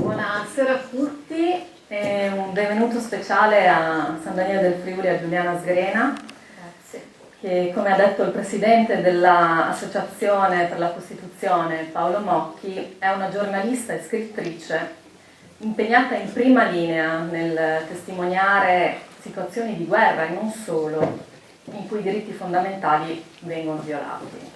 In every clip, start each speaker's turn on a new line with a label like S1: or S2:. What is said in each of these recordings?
S1: Buonasera a tutti e un benvenuto speciale a San Daniele del Friuli, a Giuliana Sgrena.
S2: Grazie.
S1: Che, come ha detto il presidente dell'Associazione per la Costituzione, Paolo Mocchi, è una giornalista e scrittrice impegnata in prima linea nel testimoniare situazioni di guerra e non solo, in cui i diritti fondamentali vengono violati.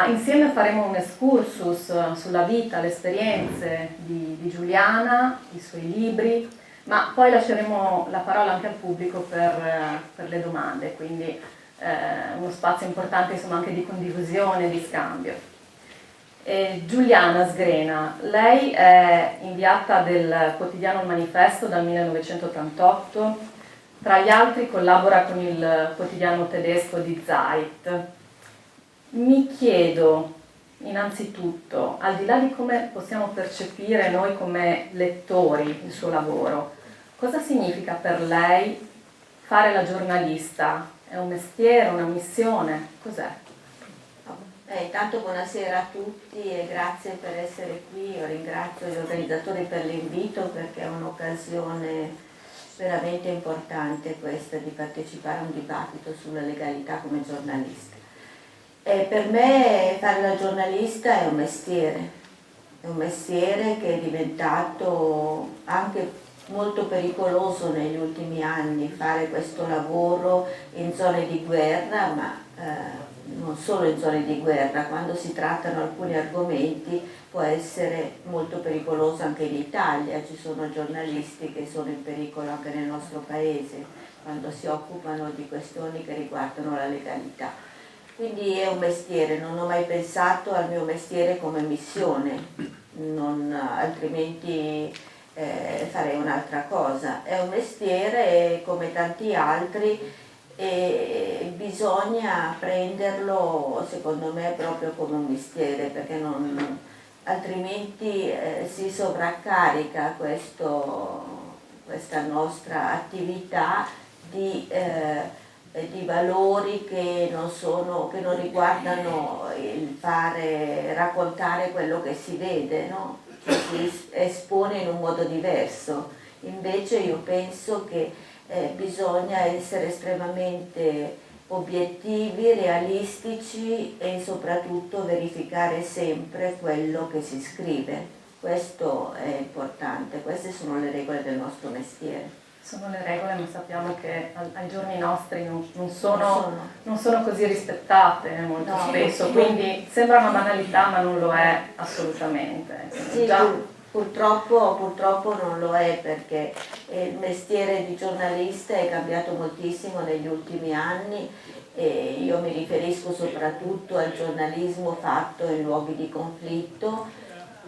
S1: Insieme faremo un excursus sulla vita, le esperienze di Giuliana, i suoi libri, ma poi lasceremo la parola anche al pubblico per le domande, quindi uno spazio importante insomma anche di condivisione, di scambio. Giuliana Sgrena, lei è inviata del quotidiano Il Manifesto dal 1988, tra gli altri collabora con il quotidiano tedesco Die Zeit. Mi chiedo innanzitutto, al di là di come possiamo percepire noi come lettori il suo lavoro, cosa significa per lei fare la giornalista? È un mestiere, una missione? Cos'è?
S2: Intanto buonasera a tutti e grazie per essere qui. Io ringrazio gli organizzatori per l'invito perché è un'occasione veramente importante questa di partecipare a un dibattito sulla legalità come giornalista. Per me fare la giornalista è un mestiere che è diventato anche molto pericoloso negli ultimi anni, fare questo lavoro in zone di guerra, ma non solo in zone di guerra, quando si trattano alcuni argomenti può essere molto pericoloso anche in Italia, ci sono giornalisti che sono in pericolo anche nel nostro paese quando si occupano di questioni che riguardano la legalità. Quindi è un mestiere, non ho mai pensato al mio mestiere come missione, altrimenti farei un'altra cosa. È un mestiere come tanti altri e bisogna prenderlo secondo me proprio come un mestiere, perché altrimenti si sovraccarica questa nostra attività di valori che non riguardano il raccontare quello che si vede, no? Che si espone in un modo diverso. Invece io penso che bisogna essere estremamente obiettivi, realistici e soprattutto verificare sempre quello che si scrive. Questo è importante, queste sono le regole del nostro mestiere.
S1: Sono le regole, ma sappiamo che ai giorni nostri non sono così rispettate molto spesso, quindi sembra una banalità ma non lo è assolutamente.
S2: Sì, purtroppo non lo è, perché il mestiere di giornalista è cambiato moltissimo negli ultimi anni e io mi riferisco soprattutto al giornalismo fatto in luoghi di conflitto,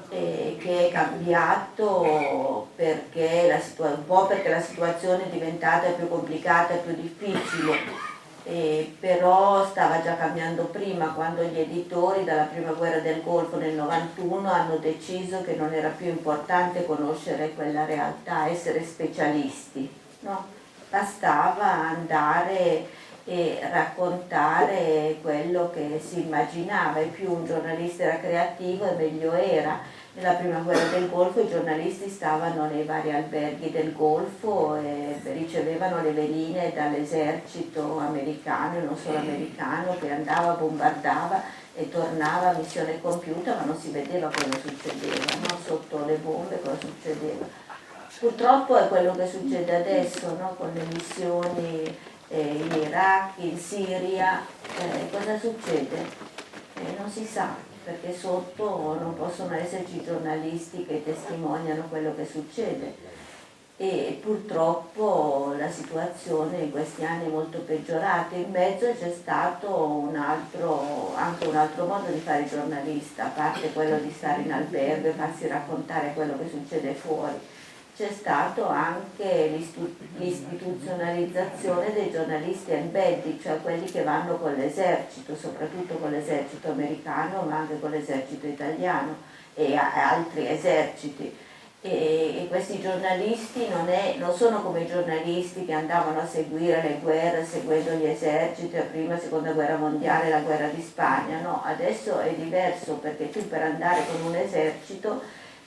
S2: che è cambiato un po' perché la situazione è diventata più complicata e più difficile, però stava già cambiando prima, quando gli editori dalla prima guerra del Golfo nel 91 hanno deciso che non era più importante conoscere quella realtà, essere specialisti, no? Bastava andare e raccontare quello che si immaginava, e più un giornalista era creativo e meglio era. Nella prima guerra del Golfo i giornalisti stavano nei vari alberghi del Golfo e ricevevano le veline dall'esercito americano e non solo americano, che andava, bombardava e tornava, missione compiuta, ma non si vedeva cosa succedeva, no? Sotto le bombe cosa succedeva. Purtroppo è quello che succede adesso, no? Con le missioni in Iraq, in Siria, cosa succede? Non si sa, perché sotto non possono esserci giornalisti che testimoniano quello che succede, e purtroppo la situazione in questi anni è molto peggiorata. In mezzo c'è stato anche un altro modo di fare giornalista, a parte quello di stare in albergo e farsi raccontare quello che succede fuori. C'è stato anche l'istituzionalizzazione dei giornalisti embedded, cioè quelli che vanno con l'esercito, soprattutto con l'esercito americano, ma anche con l'esercito italiano e altri eserciti. E questi giornalisti non sono come i giornalisti che andavano a seguire le guerre seguendo gli eserciti, la prima e seconda guerra mondiale, la guerra di Spagna, no, adesso è diverso, perché tu per andare con un esercito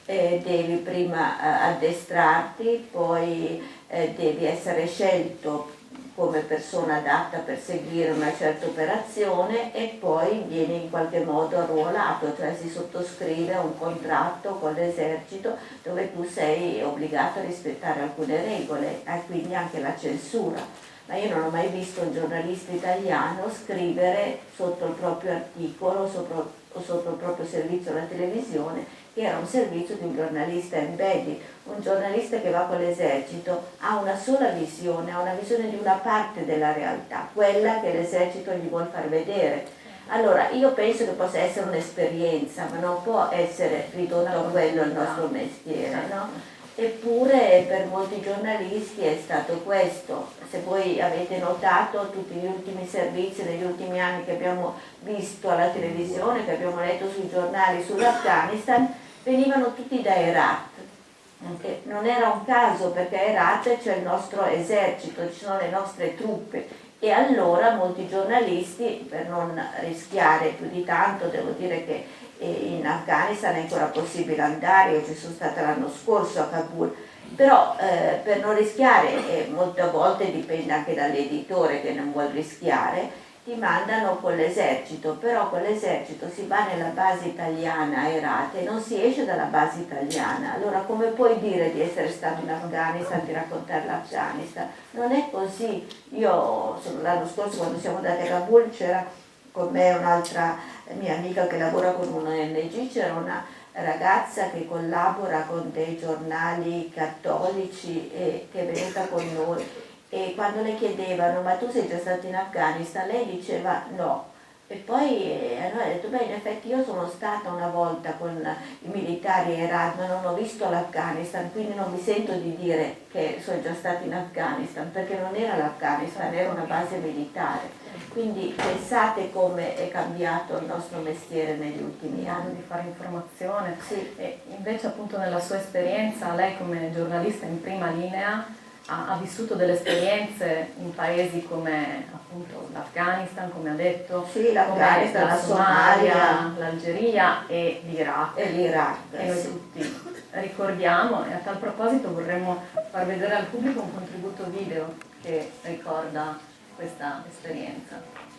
S2: devi prima addestrarti, poi devi essere scelto come persona adatta per seguire una certa operazione e poi vieni in qualche modo arruolato, cioè si sottoscrive un contratto con l'esercito dove tu sei obbligato a rispettare alcune regole e quindi anche la censura. Ma io non ho mai visto un giornalista italiano scrivere sotto il proprio articolo o sotto il proprio servizio alla televisione che era un servizio di un giornalista embedded. Un giornalista che va con l'esercito ha una sola visione, ha una visione di una parte della realtà, quella che l'esercito gli vuol far vedere. Allora io penso che possa essere un'esperienza, ma non può essere ridotto a quello il nostro mestiere, no? Eppure per molti giornalisti è stato questo. Se voi avete notato tutti gli ultimi servizi negli ultimi anni che abbiamo visto alla televisione, che abbiamo letto sui giornali sull'Afghanistan, venivano tutti da Herat. Non era un caso perché a Herat c'è il nostro esercito, ci sono le nostre truppe e allora molti giornalisti, per non rischiare più di tanto, devo dire che in Afghanistan è ancora possibile andare, io ci sono stata l'anno scorso a Kabul, però per non rischiare, e molte volte dipende anche dall'editore che non vuol rischiare, ti mandano con l'esercito, però con l'esercito si va nella base italiana a Herat e non si esce dalla base italiana. Allora come puoi dire di essere stato in Afghanistan, di raccontare l'Afghanistan? Non è così. Io l'anno scorso quando siamo andati a Kabul c'era con me un'altra mia amica che lavora con un ONG, c'era una ragazza che collabora con dei giornali cattolici e che è venuta con noi. E quando le chiedevano ma tu sei già stato in Afghanistan, lei diceva no. E poi allora ha detto beh, in effetti io sono stata una volta con i militari a Herat ma non ho visto l'Afghanistan, quindi non mi sento di dire che sono già stata in Afghanistan, perché non era l'Afghanistan, era una base militare. Quindi pensate come è cambiato il nostro mestiere negli ultimi anni.
S1: Di fare informazione.
S2: Sì.
S1: E invece appunto nella sua esperienza, lei come giornalista in prima linea ha vissuto delle esperienze in paesi come appunto l'Afghanistan, come ha detto,
S2: sì, l'Afghanistan,
S1: come
S2: la Somalia,
S1: l'Algeria e l'Iraq.
S2: E l'Iraq,
S1: E noi
S2: sì.
S1: tutti ricordiamo, e a tal proposito vorremmo far vedere al pubblico un contributo video che ricorda questa esperienza.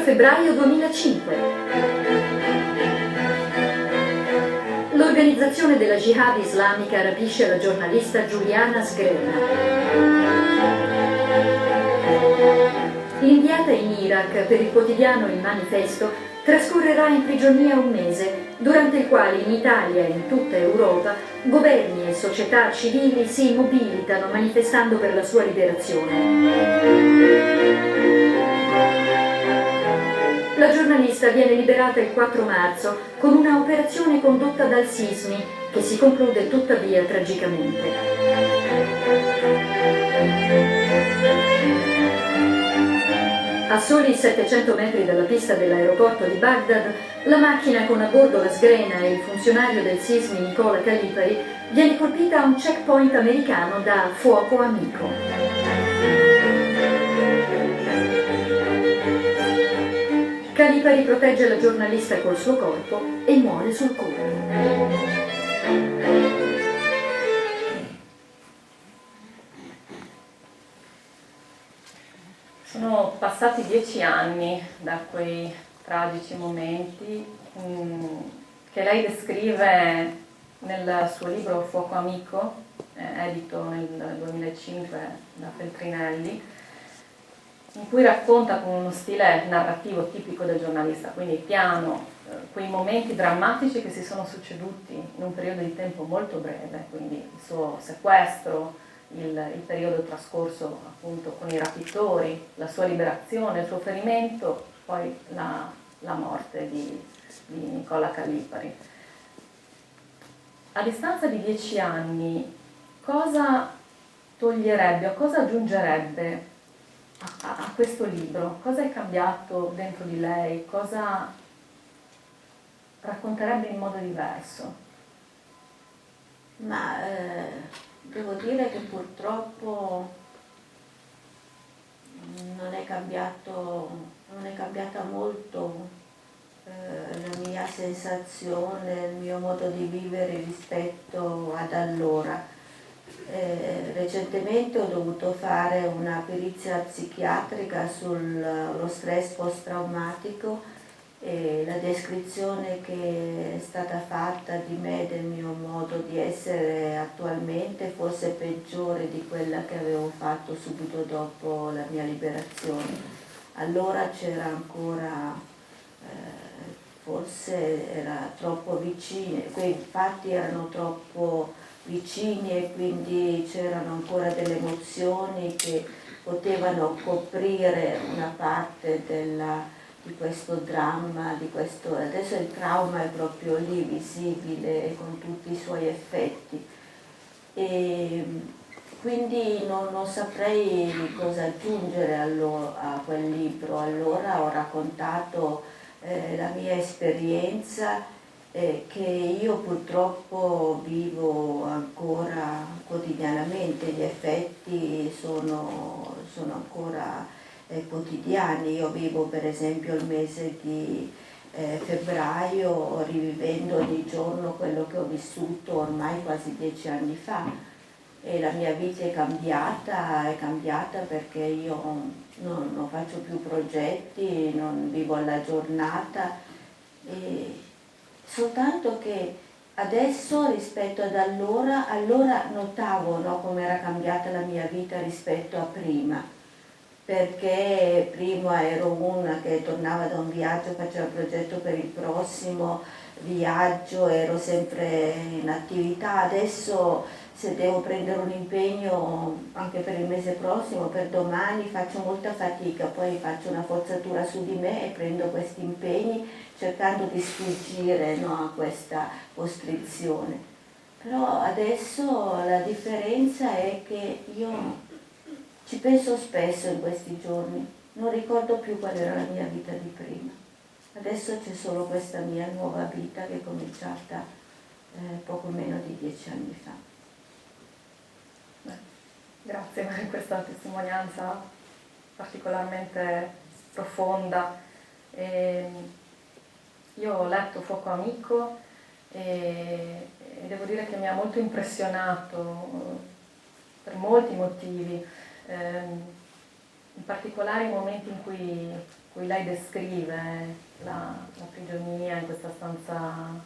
S3: Febbraio 2005. L'organizzazione della Jihad islamica rapisce la giornalista Giuliana Sgrena. Inviata in Iraq per il quotidiano Il Manifesto, trascorrerà in prigionia un mese, durante il quale in Italia e in tutta Europa governi e società civili si mobilitano manifestando per la sua liberazione. La giornalista viene liberata il 4 marzo con una operazione condotta dal Sismi che si conclude tuttavia tragicamente. A soli 700 metri dalla pista dell'aeroporto di Baghdad, la macchina con a bordo la Sgrena e il funzionario del Sismi Nicola Calipari viene colpita a un checkpoint americano da fuoco amico. Calipari protegge la giornalista col suo corpo e muore sul colpo.
S1: Sono passati 10 anni da quei tragici momenti che lei descrive nel suo libro Fuoco Amico, edito nel 2005 da Feltrinelli, in cui racconta con uno stile narrativo tipico del giornalista, quindi piano, quei momenti drammatici che si sono succeduti in un periodo di tempo molto breve, quindi il suo sequestro, il periodo trascorso appunto con i rapitori, la sua liberazione, il suo ferimento, poi la morte di Nicola Calipari. A distanza di 10 anni, cosa toglierebbe o cosa aggiungerebbe a questo libro? Cosa è cambiato dentro di lei? Cosa racconterebbe in modo diverso?
S2: Ma devo dire che purtroppo non è cambiata molto la mia sensazione, il mio modo di vivere rispetto ad allora. Recentemente ho dovuto fare una perizia psichiatrica sullo stress post-traumatico e la descrizione che è stata fatta di me e del mio modo di essere attualmente forse è peggiore di quella che avevo fatto subito dopo la mia liberazione. Allora c'era ancora, forse era troppo vicino, quei fatti erano troppo vicini e quindi c'erano ancora delle emozioni che potevano coprire una parte di questo dramma, adesso il trauma è proprio lì, visibile, con tutti i suoi effetti. E quindi non saprei cosa aggiungere a quel libro. Allora ho raccontato la mia esperienza che io purtroppo vivo ancora quotidianamente, gli effetti sono ancora quotidiani. Io vivo per esempio il mese di febbraio rivivendo ogni giorno quello che ho vissuto ormai quasi 10 anni fa e la mia vita è cambiata perché io non faccio più progetti, non vivo alla giornata. Soltanto che adesso rispetto ad allora notavo, no, come era cambiata la mia vita rispetto a prima, perché prima ero una che tornava da un viaggio, faceva il progetto per il prossimo viaggio, ero sempre in attività. Adesso se devo prendere un impegno anche per il mese prossimo, per domani, faccio molta fatica, poi faccio una forzatura su di me e prendo questi impegni cercando di sfuggire, no, a questa costrizione. Però adesso la differenza è che io ci penso spesso in questi giorni, non ricordo più qual era la mia vita di prima. Adesso c'è solo questa mia nuova vita che è cominciata poco meno di 10 anni fa.
S1: Grazie per questa testimonianza particolarmente profonda. Io ho letto Fuoco Amico e devo dire che mi ha molto impressionato per molti motivi, in particolare i momenti in cui lei descrive la prigionia in questa stanza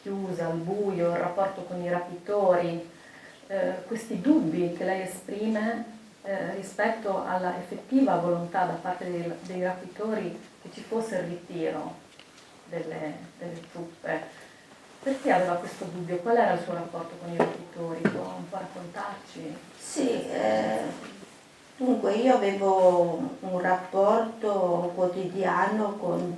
S1: chiusa, al buio, il rapporto con i rapitori, questi dubbi che lei esprime rispetto alla effettiva volontà da parte dei rapitori che ci fosse il ritiro delle truppe. Perché aveva questo dubbio? Qual era il suo rapporto con i rapitori? Può un po' raccontarci?
S2: Sì, dunque io avevo un rapporto quotidiano con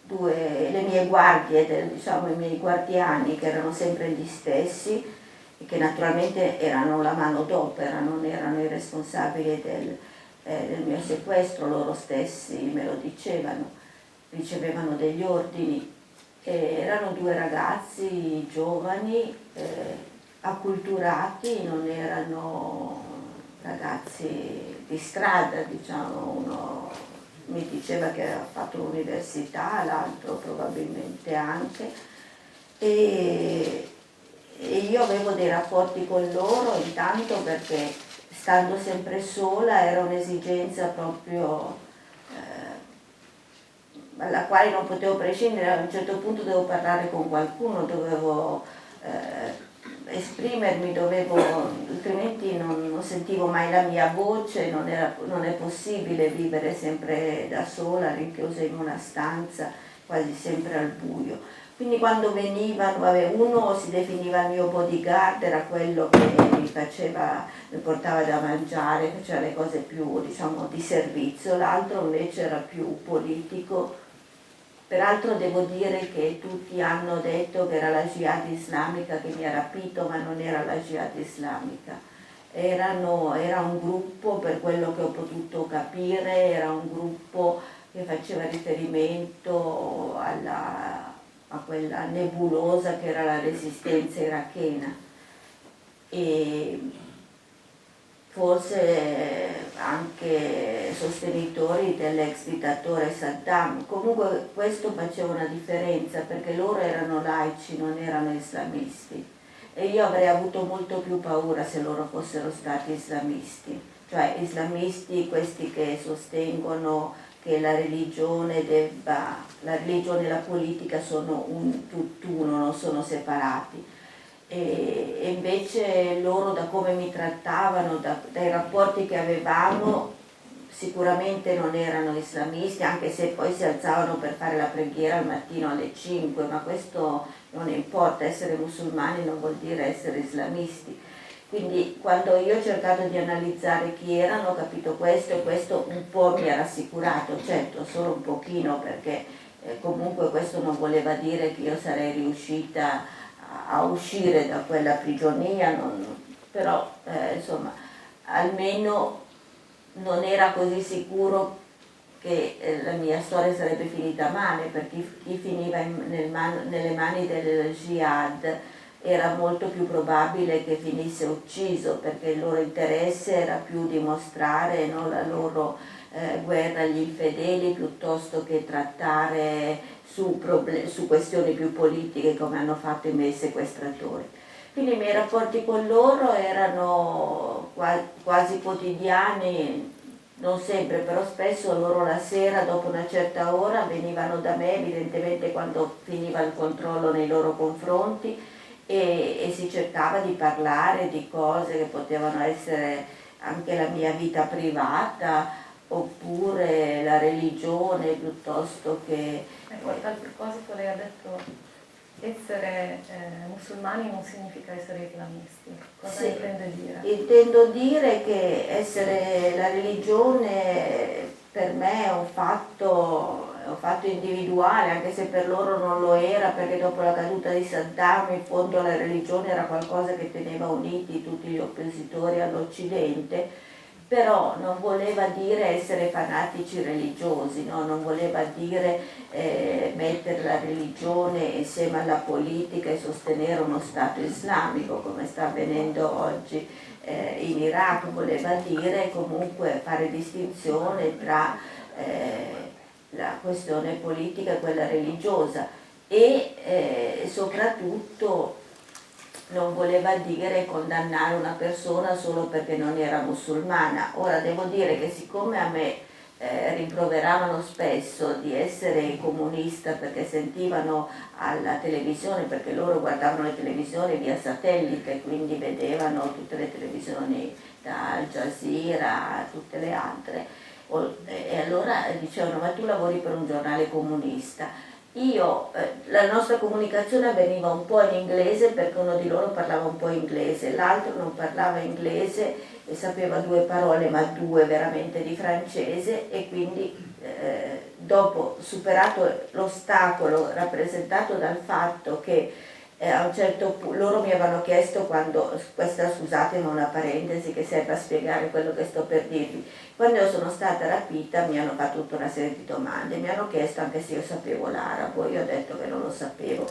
S2: le mie guardie, diciamo i miei guardiani, che erano sempre gli stessi e che naturalmente erano la manodopera, non erano i responsabili del mio sequestro, loro stessi me lo dicevano, ricevevano degli ordini. Erano due ragazzi giovani, acculturati, non erano ragazzi di strada, diciamo. Uno mi diceva che aveva fatto l'università, l'altro probabilmente anche, e io avevo dei rapporti con loro intanto perché stando sempre sola era un'esigenza proprio alla quale non potevo prescindere. A un certo punto dovevo parlare con qualcuno, dovevo esprimermi, altrimenti non sentivo mai la mia voce, non è possibile vivere sempre da sola, rinchiusa in una stanza, quasi sempre al buio. Quindi quando venivano, uno si definiva il mio bodyguard, era quello che mi portava da mangiare, faceva le cose più, diciamo, di servizio, l'altro invece era più politico. Peraltro devo dire che tutti hanno detto che era la Jihad islamica che mi ha rapito, ma non era la Jihad islamica. Era un gruppo, per quello che ho potuto capire, era un gruppo che faceva riferimento a quella nebulosa che era la resistenza irachena, e forse anche sostenitori dell'ex dittatore Saddam. Comunque questo faceva una differenza, perché loro erano laici, non erano islamisti, e io avrei avuto molto più paura se loro fossero stati islamisti, cioè islamisti questi che sostengono che la religione e la politica sono un tutt'uno, non sono separati. E invece loro, da come mi trattavano, dai rapporti che avevamo, sicuramente non erano islamisti, anche se poi si alzavano per fare la preghiera al mattino alle 5, ma questo non importa, essere musulmani non vuol dire essere islamisti. Quindi quando io ho cercato di analizzare chi erano, ho capito questo, e questo un po' mi ha rassicurato, certo solo un pochino, perché comunque questo non voleva dire che io sarei riuscita a uscire da quella prigionia, però insomma almeno non era così sicuro che la mia storia sarebbe finita male, perché chi finiva nelle mani del jihad era molto più probabile che finisse ucciso, perché il loro interesse era più dimostrare, no, la loro guerra agli infedeli, piuttosto che trattare su questioni più politiche, come hanno fatto i miei sequestratori. Quindi i miei rapporti con loro erano quasi quotidiani, non sempre, però spesso loro la sera, dopo una certa ora, venivano da me, evidentemente quando finiva il controllo nei loro confronti, e si cercava di parlare di cose che potevano essere anche la mia vita privata, oppure la religione, piuttosto che...
S1: Ecco, a tal proposito lei ha detto essere musulmani non significa essere islamisti. Cosa
S2: Sì,
S1: intende dire?
S2: intendo dire che essere la religione per me è un fatto individuale, anche se per loro non lo era, perché dopo la caduta di Saddam in fondo la religione era qualcosa che teneva uniti tutti gli oppositori all'Occidente, però non voleva dire essere fanatici religiosi, no? Non voleva dire mettere la religione insieme alla politica e sostenere uno Stato islamico, come sta avvenendo oggi in Iraq. Voleva dire comunque fare distinzione tra la questione politica e quella religiosa, e soprattutto non voleva dire condannare una persona solo perché non era musulmana. Ora devo dire che siccome a me rimproveravano spesso di essere comunista, perché sentivano alla televisione, perché loro guardavano le televisioni via satellite, quindi vedevano tutte le televisioni da Al Jazeera a tutte le altre, e allora dicevano: ma tu lavori per un giornale comunista. La nostra comunicazione avveniva un po' in inglese, perché uno di loro parlava un po' inglese, l'altro non parlava inglese e sapeva 2 parole, ma 2 veramente, di francese, e quindi dopo, superato l'ostacolo rappresentato dal fatto che a un certo punto loro mi avevano chiesto, quando, questa scusatemi una parentesi che serve a spiegare quello che sto per dirvi, quando io sono stata rapita mi hanno fatto tutta una serie di domande, mi hanno chiesto anche se io sapevo l'arabo, io ho detto che non lo sapevo.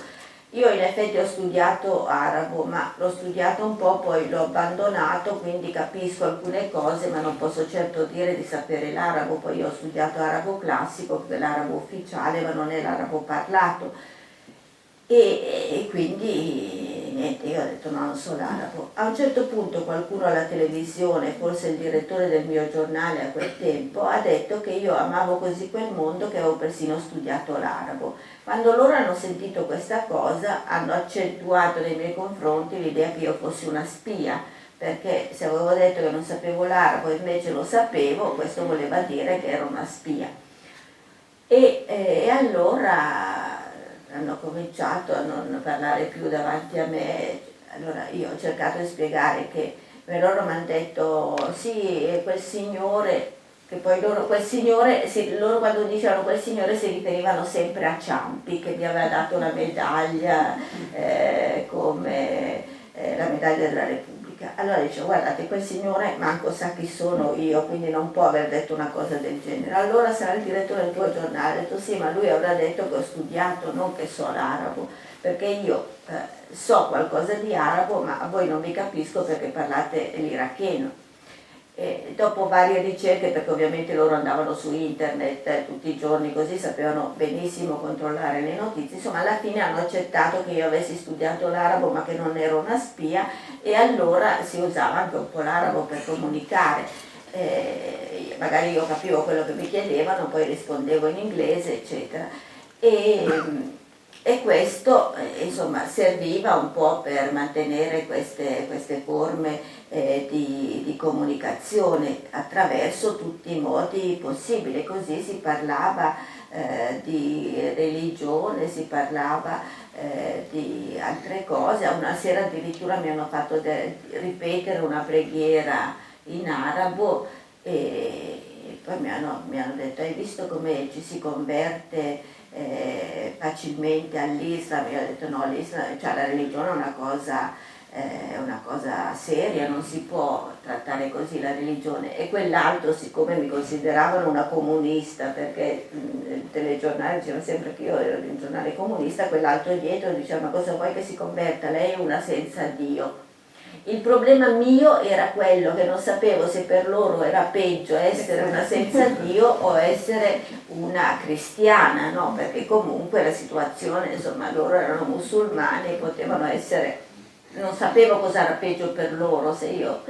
S2: Io in effetti ho studiato arabo, ma l'ho studiato un po', poi l'ho abbandonato, quindi capisco alcune cose, ma non posso certo dire di sapere l'arabo. Poi io ho studiato arabo classico, che è l'arabo ufficiale, ma non è l'arabo parlato. E quindi niente, io ho detto no, non so l'arabo. A un certo punto qualcuno alla televisione, forse il direttore del mio giornale a quel tempo, ha detto che io amavo così quel mondo che avevo persino studiato l'arabo. Quando loro hanno sentito questa cosa, hanno accentuato nei miei confronti l'idea che io fossi una spia, perché se avevo detto che non sapevo l'arabo e invece lo sapevo, questo voleva dire che ero una spia. E allora hanno cominciato a non parlare più davanti a me. Allora io ho cercato di spiegare che loro mi hanno detto sì, quel signore, che poi loro quando dicevano quel signore si riferivano sempre a Ciampi, che mi aveva dato una medaglia come la medaglia della Repubblica. comunica. Allora dice, guardate, quel signore manco sa chi sono io, quindi non può aver detto una cosa del genere. Allora sarà il direttore del tuo giornale. Ho detto sì, ma lui avrà detto che ho studiato, non che so l'arabo, perché io so qualcosa di arabo, ma a voi non vi capisco perché parlate l'iracheno. E dopo varie ricerche, perché ovviamente loro andavano su internet tutti i giorni, così sapevano benissimo controllare le notizie, insomma alla fine hanno accettato che io avessi studiato l'arabo ma che non ero una spia, e allora si usava anche un po' l'arabo per comunicare. Magari io capivo quello che mi chiedevano, poi rispondevo in inglese, eccetera. E questo insomma serviva un po' per mantenere queste forme di comunicazione attraverso tutti i modi possibili. Così si parlava di religione, si parlava di altre cose. Una sera addirittura mi hanno fatto ripetere una preghiera in arabo, e poi mi hanno detto, hai visto come ci si converte facilmente all'Islam? Io ho detto no, l'Islam, cioè la religione è una cosa seria, non si può trattare così la religione. E quell'altro, siccome mi consideravano una comunista, perché il telegiornale diceva sempre che io ero di un giornale comunista, quell'altro dietro diceva, ma cosa vuoi che si converta? Lei è una senza Dio. Il problema mio era quello che non sapevo se per loro era peggio essere una senza Dio o essere una cristiana, no? Perché comunque la situazione, insomma, loro erano musulmani, potevano essere, non sapevo cosa era peggio per loro, se io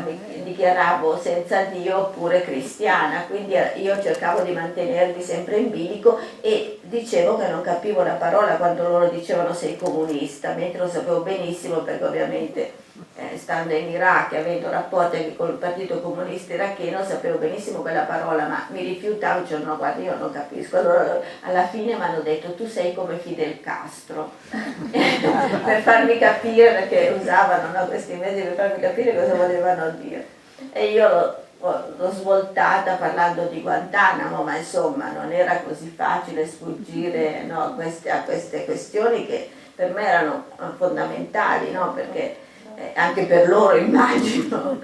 S2: mi dichiaravo senza Dio oppure cristiana, quindi io cercavo di mantenermi sempre in bilico e dicevo che non capivo la parola quando loro dicevano sei comunista, mentre lo sapevo benissimo perché ovviamente stando in Iraq e avendo rapporti anche con il partito comunista iracheno sapevo benissimo quella parola, ma mi rifiutavo, dicevo no guarda io non capisco. Allora alla fine mi hanno detto tu sei come Fidel Castro per farmi capire, perché usavano, no, questi mezzi per farmi capire cosa volevano dire, e io l'ho svoltata parlando di Guantanamo, ma insomma non era così facile sfuggire, no, a queste questioni che per me erano fondamentali, no, perché anche per loro immagino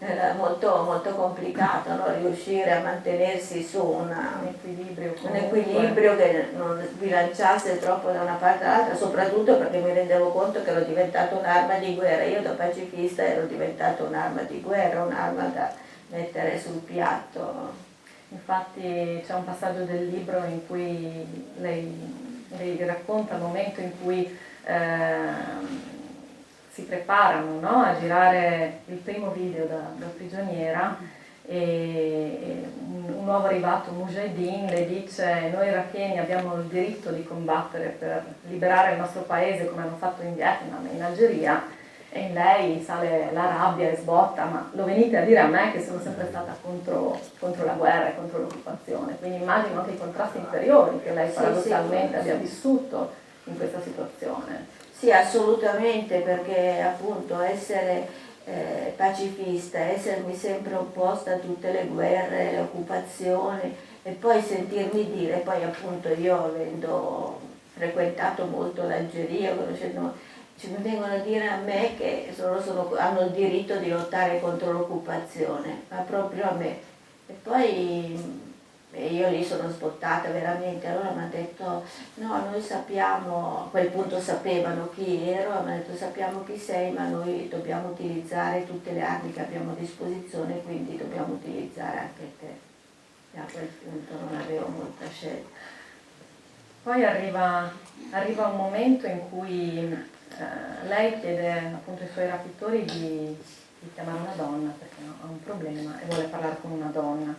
S2: era molto, molto complicato, no? Riuscire a mantenersi su un equilibrio che non sbilanciasse troppo da una parte all'altra, soprattutto perché mi rendevo conto che ero diventata un'arma di guerra. Io da pacifista ero diventata un'arma di guerra, un'arma da mettere sul piatto.
S1: Infatti c'è un passaggio del libro in cui lei racconta il momento in cui si preparano, no, a girare il primo video da prigioniera, e un nuovo arrivato Mujahideen le dice noi iracheni abbiamo il diritto di combattere per liberare il nostro paese come hanno fatto in Vietnam e in Algeria, e in lei sale la rabbia e sbotta, ma lo venite a dire a me che sono sempre stata contro la guerra e contro l'occupazione. Quindi immagino anche i contrasti interiori che lei paradossalmente abbia vissuto in questa situazione.
S2: Sì, assolutamente, perché appunto essere pacifista, essermi sempre opposta a tutte le guerre, le occupazioni, e poi sentirmi dire, poi appunto io avendo frequentato molto l'Algeria, mi vengono a dire a me che hanno il diritto di lottare contro l'occupazione, ma proprio a me. E poi io lì sono sbottata veramente, allora mi hanno detto no, noi sappiamo, a quel punto sapevano chi ero, mi hanno detto sappiamo chi sei, ma noi dobbiamo utilizzare tutte le armi che abbiamo a disposizione, quindi dobbiamo utilizzare anche te. E a quel punto non avevo molta scelta.
S1: Poi arriva un momento in cui lei chiede appunto ai suoi rapitori di chiamare una donna perché ha un problema e vuole parlare con una donna.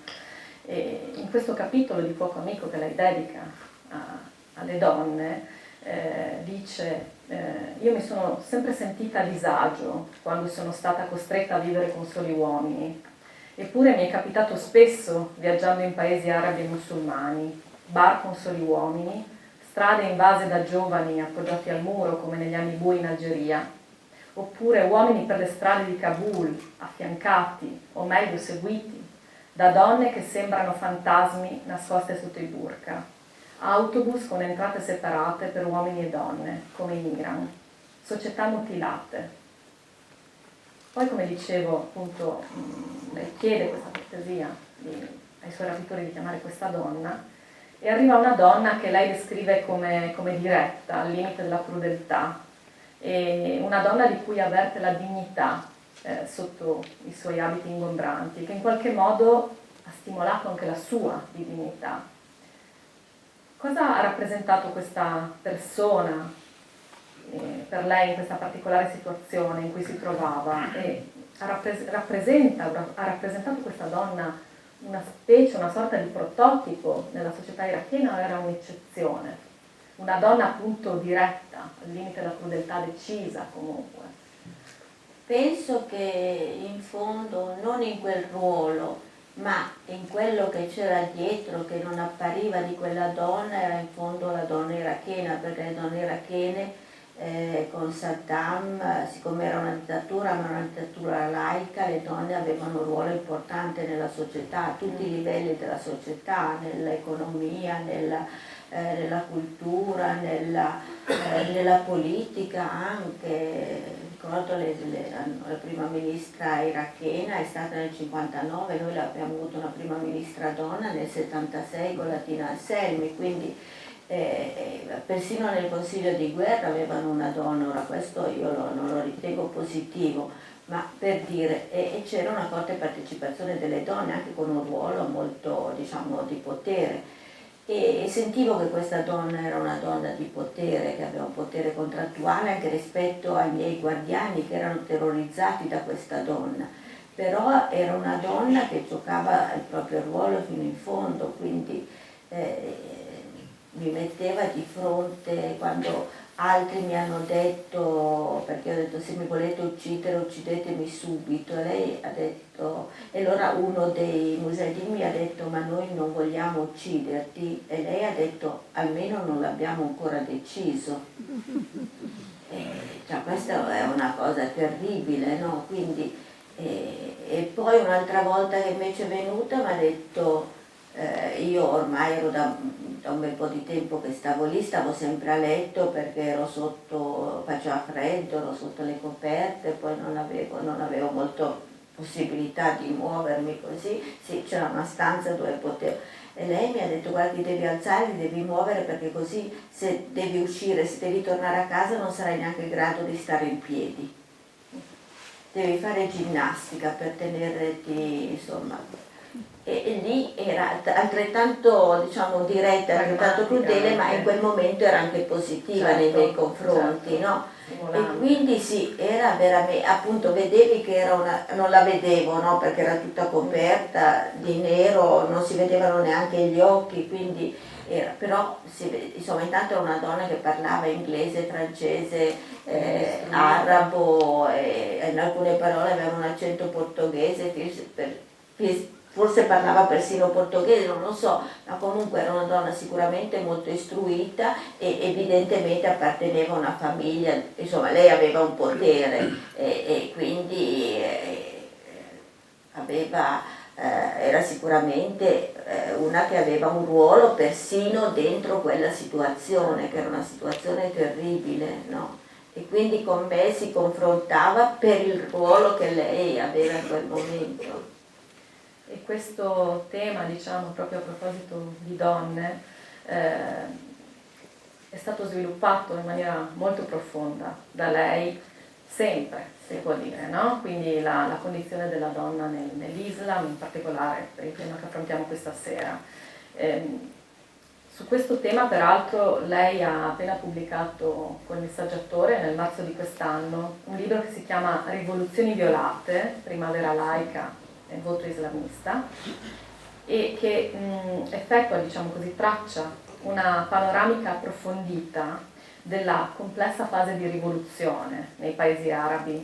S1: E in questo capitolo di Fuoco Amico che lei dedica alle donne dice io mi sono sempre sentita a disagio quando sono stata costretta a vivere con soli uomini, eppure mi è capitato spesso viaggiando in paesi arabi e musulmani, bar con soli uomini, strade invase da giovani appoggiati al muro come negli anni bui in Algeria, oppure uomini per le strade di Kabul affiancati o meglio seguiti da donne che sembrano fantasmi nascoste sotto i burqa, autobus con entrate separate per uomini e donne, come in Iran, società mutilate. Poi, come dicevo, appunto, lei chiede questa cortesia ai suoi rapitori di chiamare questa donna, e arriva una donna che lei descrive come diretta, al limite della crudeltà, e una donna di cui avverte la dignità sotto i suoi abiti ingombranti, che in qualche modo ha stimolato anche la sua di dignità. Cosa ha rappresentato questa persona per lei in questa particolare situazione in cui si trovava? E ha rappresentato questa donna una specie, una sorta di prototipo nella società irachena, o era un'eccezione? Una donna appunto diretta, al limite della crudeltà, decisa comunque.
S2: Penso che in fondo, non in quel ruolo, ma in quello che c'era dietro, che non appariva di quella donna, era in fondo la donna irachena, perché le donne irachene con Saddam, siccome era una dittatura, ma una dittatura laica, le donne avevano un ruolo importante nella società, a tutti i livelli della società, nell'economia, nella cultura, nella politica anche. Ricordo la prima ministra irachena è stata nel 59, noi abbiamo avuto una prima ministra donna nel 76 con la Tina Anselmi, quindi persino nel Consiglio di guerra avevano una donna. Ora questo io non lo ritengo positivo, ma per dire, e c'era una forte partecipazione delle donne anche con un ruolo molto, diciamo, di potere. E sentivo che questa donna era una donna di potere, che aveva un potere contrattuale anche rispetto ai miei guardiani che erano terrorizzati da questa donna, però era una donna che giocava il proprio ruolo fino in fondo, quindi mi metteva di fronte quando altri mi hanno detto, perché ho detto se mi volete uccidere uccidetemi subito, e lei ha detto, e allora uno dei mujahideen mi ha detto ma noi non vogliamo ucciderti, e lei ha detto almeno non l'abbiamo ancora deciso. Cioè, questa è una cosa terribile, no? Quindi, e poi un'altra volta che invece è venuta mi ha detto, io ormai ero da un bel po' di tempo che stavo lì, stavo sempre a letto perché ero sotto, faceva freddo, ero sotto le coperte, poi non avevo molto possibilità di muovermi così, sì, c'era una stanza dove potevo. E lei mi ha detto guarda ti devi alzare, ti devi muovere perché così se devi uscire, se devi tornare a casa non sarai neanche in grado di stare in piedi. Devi fare ginnastica per tenerti, insomma. E lì era altrettanto, diciamo, diretta, altrettanto crudele, ma in quel momento era anche positiva, certo, nei miei confronti, certo, no? E quindi sì, era veramente, appunto vedevi che era non la vedevo, no? Perché era tutta coperta di nero, non si vedevano neanche gli occhi, quindi era, però insomma intanto era una donna che parlava inglese, francese, arabo, e in alcune parole aveva un accento portoghese, forse parlava persino portoghese, non lo so, ma comunque era una donna sicuramente molto istruita e evidentemente apparteneva a una famiglia, insomma lei aveva un potere e quindi era sicuramente una che aveva un ruolo persino dentro quella situazione, che era una situazione terribile, no? E quindi con me si confrontava per il ruolo che lei aveva in quel momento.
S1: E questo tema, diciamo, proprio a proposito di donne, è stato sviluppato in maniera molto profonda da lei, sempre, si può dire, no? Quindi la condizione della donna nell'Islam, in particolare per il tema che affrontiamo questa sera. Su questo tema, peraltro, lei ha appena pubblicato col Messaggiatore, nel marzo di quest'anno, un libro che si chiama Rivoluzioni violate, primavera laica e voto islamista, e che effettua, diciamo così, traccia una panoramica approfondita della complessa fase di rivoluzione nei paesi arabi,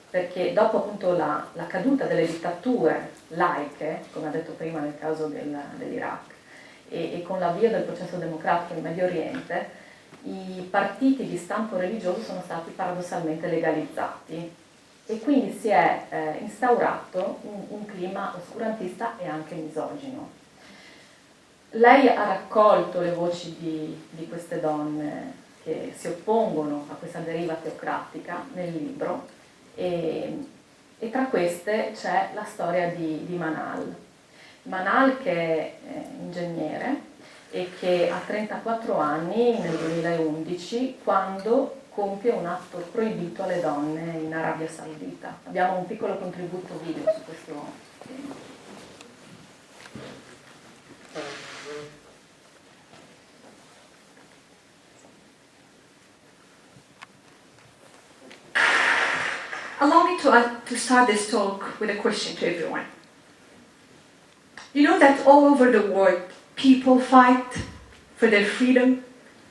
S1: perché dopo appunto la caduta delle dittature laiche, come ha detto prima nel caso dell'Iraq, e con l'avvio del processo democratico in Medio Oriente, i partiti di stampo religioso sono stati paradossalmente legalizzati e quindi si è instaurato un clima oscurantista e anche misogino. Lei ha raccolto le voci di queste donne che si oppongono a questa deriva teocratica nel libro e e tra queste c'è la storia di Manal. Manal che è ingegnere e che ha 34 anni nel 2011 quando compie un atto proibito alle donne in Arabia Saudita. Abbiamo un piccolo contributo video su questo tema.
S4: Allow me to start this talk with a question to everyone. You know that all over the world, people fight for their freedom,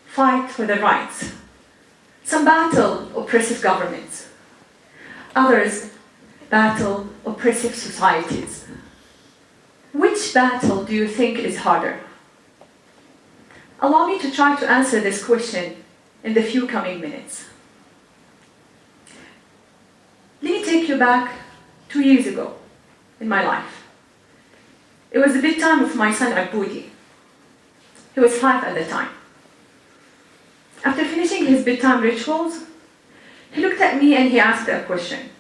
S4: fight for their rights. Some battle oppressive governments. Others battle oppressive societies. Which battle do you think is harder? Allow me to try to answer this question in the few coming minutes. Let me take you back 2 years ago in my life. It was the bedtime of my son Aboudi. He was 5 at the time. After finishing his bedtime rituals, he looked at me and he asked a question.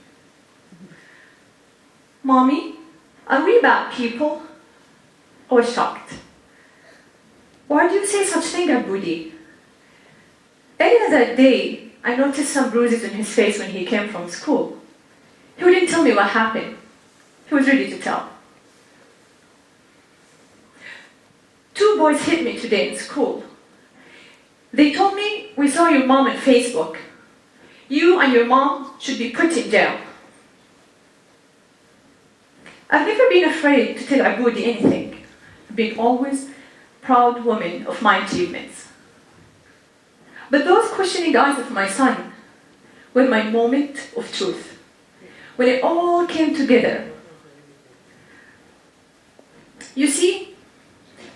S4: Mommy, are we bad people? I was shocked. Why do you say such thing, Aboudi? Earlier that day, I noticed some bruises on his face when he came from school. He wouldn't tell me what happened. He was ready to tell. 2 boys hit me today in school. They told me, we saw your mom on Facebook. You and your mom should be put in jail. I've never been afraid to tell Aboudi anything. I've been always proud woman of my achievements. But those questioning eyes of my son were my moment of truth. When it all came together. You see,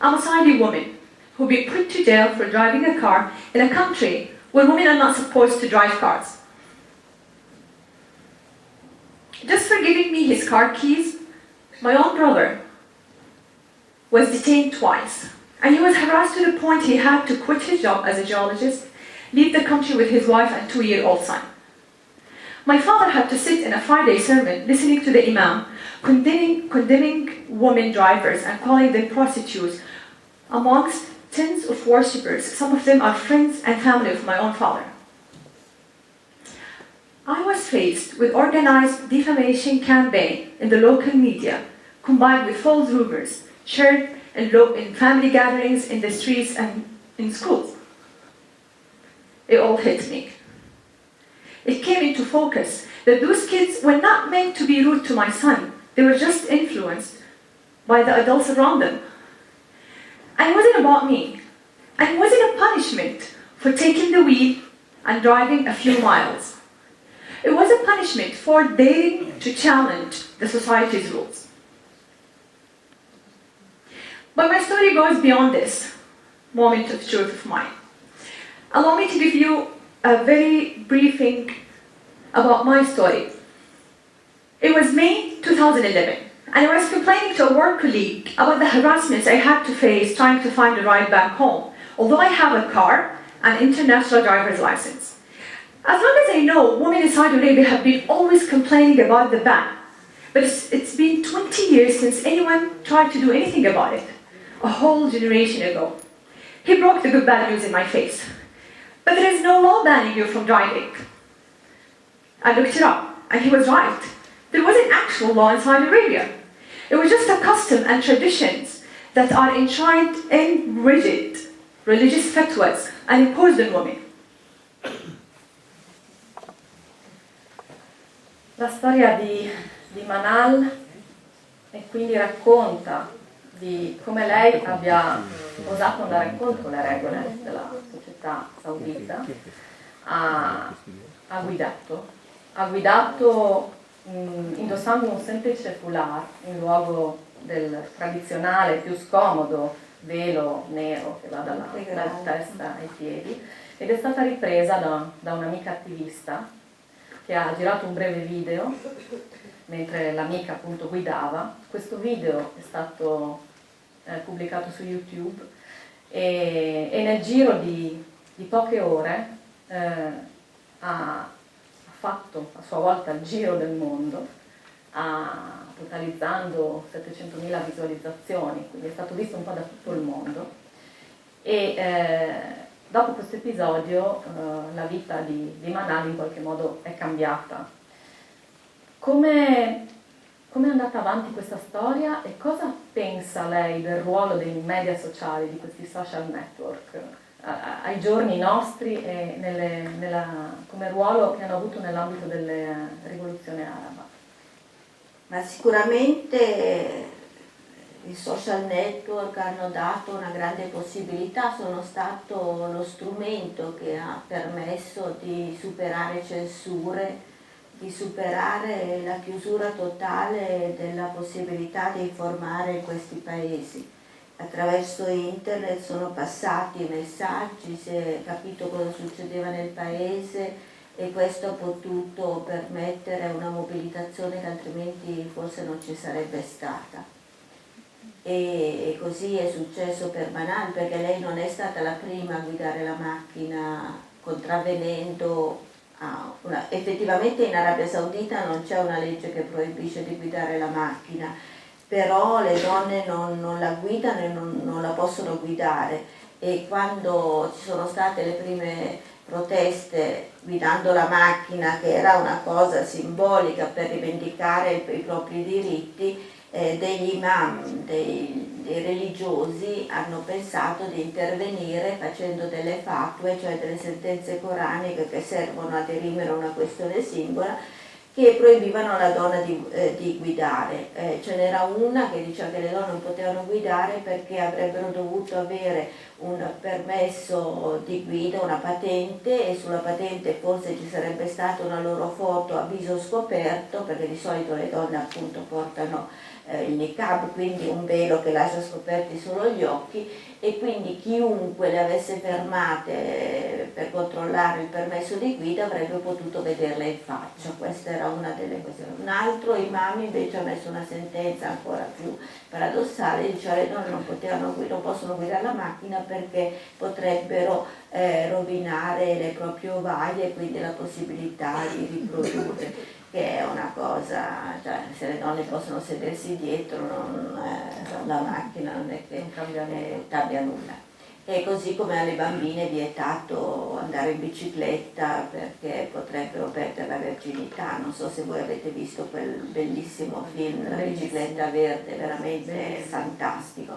S4: I'm a Saudi woman who'll be put to jail for driving a car in a country where women are not supposed to drive cars. Just for giving me his car keys, my own brother was detained twice, and he was harassed to the point he had to quit his job as a geologist, leave the country with his wife and 2-year-old son. My father had to sit in a Friday sermon listening to the imam, condemning women drivers and calling them prostitutes amongst tens of worshippers. Some of them are friends and family of my own father. I was faced with organized defamation campaign in the local media, combined with false rumors shared in family gatherings, in the streets and in schools. It all hit me. It came into focus that those kids were not meant to be rude to my son. They were just influenced by the adults around them. And it wasn't about me. And it wasn't a punishment for taking the wheel and driving a few miles. It was a punishment for daring to challenge the society's rules. But my story goes beyond this moment of truth of mine. Allow me to give you a very briefing about my story. It was May 2011, and I was complaining to a work colleague about the harassments I had to face trying to find a ride back home, although I have a car and international driver's license. As long as I know, women in Saudi Arabia have been always complaining about the ban, but it's been 20 years since anyone tried to do anything about it, a whole generation ago. He broke the good bad news in my face. But there is no law banning you from driving. I looked it up, and he was right. There was an actual law in Saudi Arabia. It was just a custom and traditions that are enshrined in rigid religious fatwas and imposed on women.
S1: La storia di Manal e quindi racconta di come lei abbia osato andare contro le regole della società saudita, ha guidato indossando un semplice foulard in luogo del tradizionale più scomodo velo nero che va dalla testa ai piedi, ed è stata ripresa da un'amica attivista che ha girato un breve video mentre l'amica appunto guidava. Questo video è stato pubblicato su YouTube e nel giro di poche ore ha fatto a sua volta il giro del mondo, totalizzando 700.000 visualizzazioni, quindi è stato visto un po' da tutto il mondo. E dopo questo episodio la vita di Manal in qualche modo è cambiata. Come è andata avanti questa storia e cosa pensa lei del ruolo dei media sociali, di questi social network, ai giorni nostri e come ruolo che hanno avuto nell'ambito della rivoluzione araba?
S2: Ma sicuramente i social network hanno dato una grande possibilità, sono stato lo strumento che ha permesso di superare censure, di superare la chiusura totale della possibilità di informare in questi paesi. Attraverso internet sono passati i messaggi, si è capito cosa succedeva nel paese e questo ha potuto permettere una mobilitazione che altrimenti forse non ci sarebbe stata. E così è successo per Manal, perché lei non è stata la prima a guidare la macchina contravvenendo effettivamente in Arabia Saudita non c'è una legge che proibisce di guidare la macchina, però le donne non la guidano e non la possono guidare, e quando ci sono state le prime proteste guidando la macchina, che era una cosa simbolica per rivendicare i propri diritti, degli imam, dei religiosi hanno pensato di intervenire facendo delle fatwe, cioè delle sentenze coraniche che servono a dirimere una questione singola, che proibivano alla donna di guidare. Ce n'era una che diceva che le donne non potevano guidare perché avrebbero dovuto avere un permesso di guida, una patente, e sulla patente forse ci sarebbe stata una loro foto a viso scoperto, perché di solito le donne appunto portano il niqab, quindi un velo che lascia scoperti solo gli occhi, e quindi chiunque le avesse fermate per controllare il permesso di guida avrebbe potuto vederle in faccia. Questa era una delle questioni. Un altro imam invece ha messo una sentenza ancora più paradossale, diceva che le donne non possono guidare la macchina perché potrebbero rovinare le proprie ovaie e quindi la possibilità di riprodurre, che è una cosa, cioè se le donne possono sedersi dietro la macchina non è che cambia nulla. E così come alle bambine è vietato andare in bicicletta perché potrebbero perdere la verginità. Non so se voi avete visto quel bellissimo film, La bicicletta verde, veramente fantastico,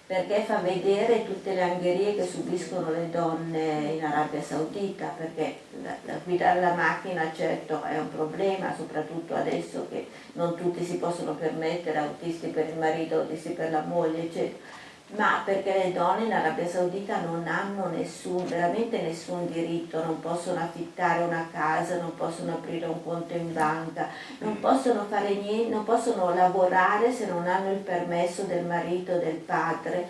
S2: perché fa vedere tutte le angherie che subiscono le donne in Arabia Saudita, perché guidare la macchina certo è un problema, soprattutto adesso che non tutti si possono permettere, autisti per il marito, autisti per la moglie, eccetera, ma perché le donne in Arabia Saudita non hanno veramente nessun diritto, non possono affittare una casa, non possono aprire un conto in banca, non possono fare niente, non possono lavorare se non hanno il permesso del marito, del padre,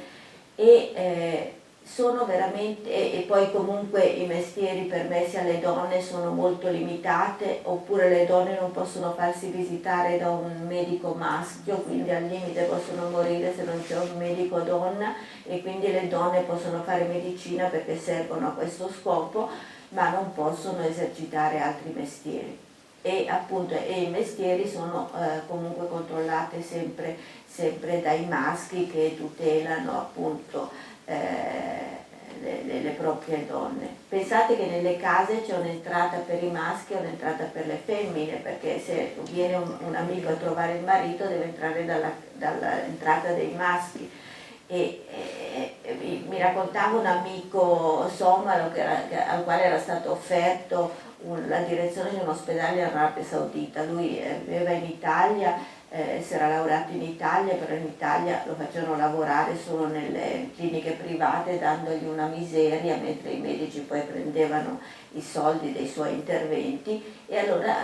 S2: e sono veramente, e poi comunque i mestieri permessi alle donne sono molto limitate, oppure le donne non possono farsi visitare da un medico maschio, quindi al limite possono morire se non c'è un medico donna, e quindi le donne possono fare medicina perché servono a questo scopo, ma non possono esercitare altri mestieri. E appunto i mestieri sono comunque controllati sempre dai maschi che tutelano appunto le proprie donne. Pensate che nelle case c'è un'entrata per i maschi e un'entrata per le femmine, perché se viene un amico a trovare il marito deve entrare dall'entrata dei maschi. Mi raccontava un amico somalo al quale era stato offerto la direzione di un ospedale in Arabia Saudita. Lui viveva in Italia, si era laureato in Italia, però in Italia lo facevano lavorare solo nelle cliniche private dandogli una miseria, mentre i medici poi prendevano i soldi dei suoi interventi, e allora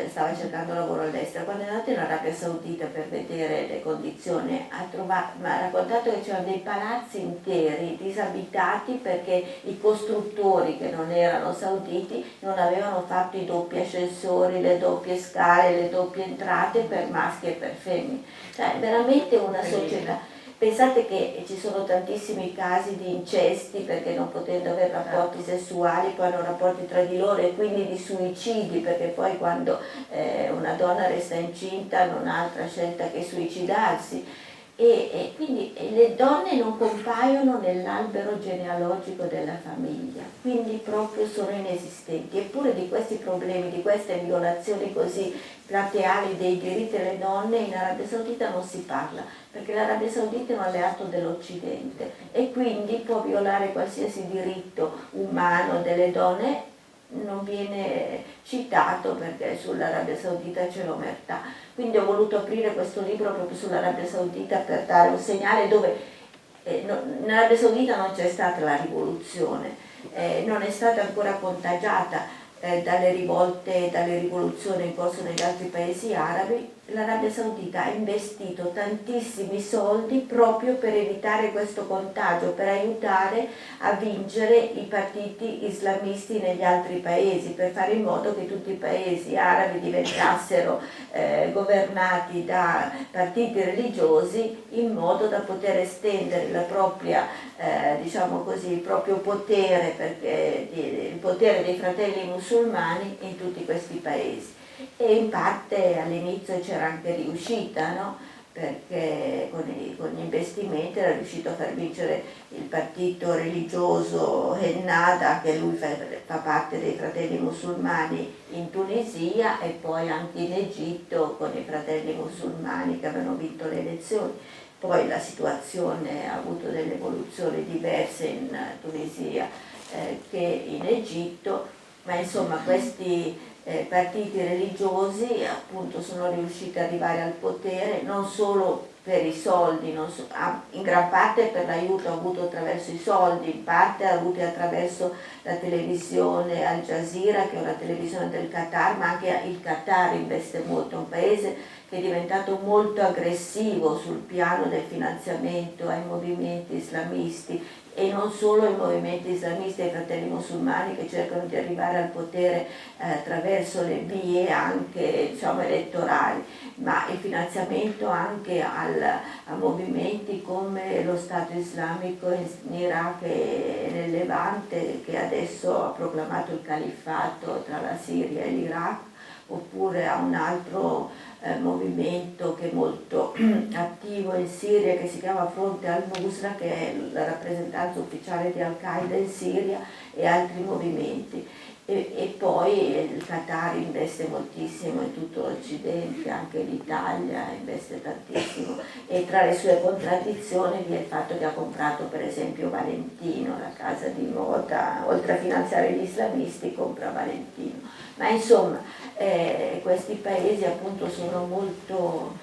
S2: stava cercando lavoro all'estero. Quando è andato in Arabia Saudita per vedere le condizioni, mi ha raccontato che c'erano dei palazzi interi disabitati perché i costruttori, che non erano sauditi, non avevano fatto i doppi ascensori, le doppie scale, le doppie entrate per maschi e per femmine. Cioè veramente una società. Pensate che ci sono tantissimi casi di incesti perché non potendo avere rapporti sessuali poi hanno rapporti tra di loro e quindi di suicidi, perché poi quando una donna resta incinta non ha altra scelta che suicidarsi. E quindi le donne non compaiono nell'albero genealogico della famiglia, quindi proprio sono inesistenti. Eppure di questi problemi, di queste violazioni così plateali dei diritti delle donne in Arabia Saudita non si parla, perché l'Arabia Saudita è un alleato dell'Occidente e quindi può violare qualsiasi diritto umano delle donne, non viene citato perché sull'Arabia Saudita c'è l'omertà. Quindi ho voluto aprire questo libro proprio sull'Arabia Saudita per dare un segnale dove in Arabia Saudita non c'è stata la rivoluzione, non è stata ancora contagiata dalle rivolte e dalle rivoluzioni in corso negli altri paesi arabi. L'Arabia Saudita ha investito tantissimi soldi proprio per evitare questo contagio, per aiutare a vincere i partiti islamisti negli altri paesi, per fare in modo che tutti i paesi arabi diventassero governati da partiti religiosi, in modo da poter estendere la propria, diciamo così, il proprio potere, perché il potere dei fratelli musulmani in tutti questi paesi. E in parte all'inizio c'era anche riuscita, no? Perché con gli investimenti era riuscito a far vincere il partito religioso Ennahda, che lui fa parte dei fratelli musulmani in Tunisia, e poi anche in Egitto con i fratelli musulmani che avevano vinto le elezioni. Poi la situazione ha avuto delle evoluzioni diverse in Tunisia che in Egitto, ma insomma questi partiti religiosi appunto sono riusciti ad arrivare al potere non solo per i soldi, in gran parte per l'aiuto avuto attraverso i soldi, in parte avuti attraverso la televisione Al Jazeera, che è una televisione del Qatar, ma anche il Qatar investe molto, è un paese che è diventato molto aggressivo sul piano del finanziamento ai movimenti islamisti, e non solo i movimenti islamisti e i fratelli musulmani che cercano di arrivare al potere attraverso le vie anche, diciamo, elettorali, ma il finanziamento anche a movimenti come lo Stato islamico in Iraq e nel Levante, che adesso ha proclamato il califfato tra la Siria e l'Iraq, oppure a un altro movimento che è molto attivo in Siria, che si chiama Fronte al-Nusra, che è la rappresentanza ufficiale di Al-Qaeda in Siria, e altri movimenti. E poi il Qatar investe moltissimo in tutto l'Occidente, anche l'Italia investe tantissimo, e tra le sue contraddizioni vi è il fatto che ha comprato per esempio Valentino, la casa di moda, oltre a finanziare gli islamisti compra Valentino. Ma insomma questi paesi appunto sono molto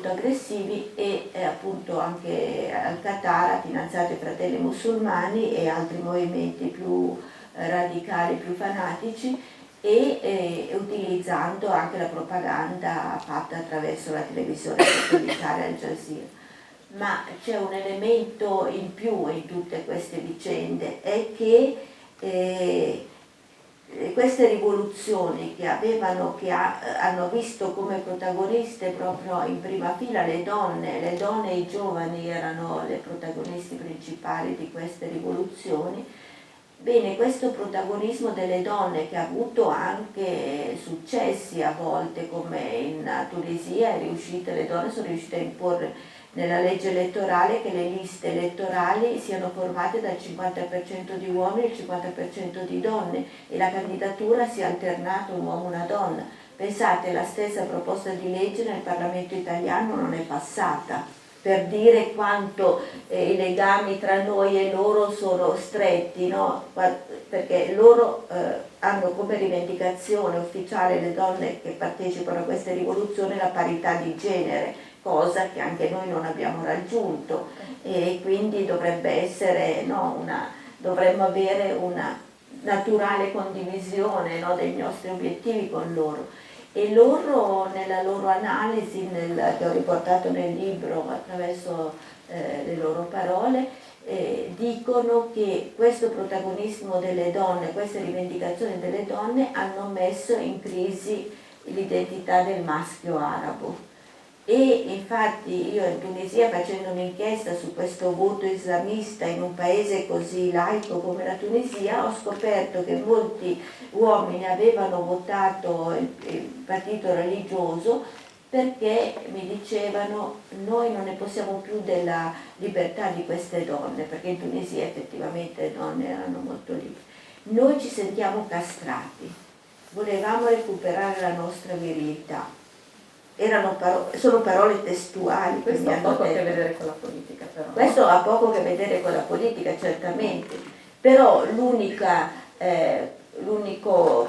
S2: aggressivi, e appunto anche al Qatar ha finanziato i fratelli musulmani e altri movimenti più radicali, più fanatici, e utilizzando anche la propaganda fatta attraverso la televisione satellitare Al Jazeera. Ma c'è un elemento in più in tutte queste vicende, è che queste rivoluzioni che hanno visto come protagoniste proprio in prima fila le donne e i giovani erano le protagoniste principali di queste rivoluzioni. Bene, questo protagonismo delle donne, che ha avuto anche successi a volte, come in Tunisia, le donne sono riuscite a imporre nella legge elettorale che le liste elettorali siano formate dal 50% di uomini e il 50% di donne, e la candidatura sia alternata un uomo e una donna. Pensate, la stessa proposta di legge nel Parlamento italiano non è passata, per dire quanto i legami tra noi e loro sono stretti, no? Perché loro hanno come rivendicazione ufficiale, le donne che partecipano a queste rivoluzioni, la parità di genere, cosa che anche noi non abbiamo raggiunto, e quindi dovrebbe essere, no, dovremmo avere una naturale condivisione, no, dei nostri obiettivi con loro. E loro, nella loro analisi, che ho riportato nel libro attraverso le loro parole, dicono che questo protagonismo delle donne, queste rivendicazioni delle donne hanno messo in crisi l'identità del maschio arabo, E infatti io in Tunisia, facendo un'inchiesta su questo voto islamista in un paese così laico come la Tunisia, ho scoperto che molti uomini avevano votato il partito religioso perché mi dicevano: noi non ne possiamo più della libertà di queste donne, perché in Tunisia effettivamente le donne erano molto libere, noi ci sentiamo castrati, volevamo recuperare la nostra virilità. Sono parole testuali.
S1: Questo ha poco a che
S2: detto.
S1: vedere con la politica, però.
S2: Questo ha poco a che vedere con la politica, certamente, però l'unico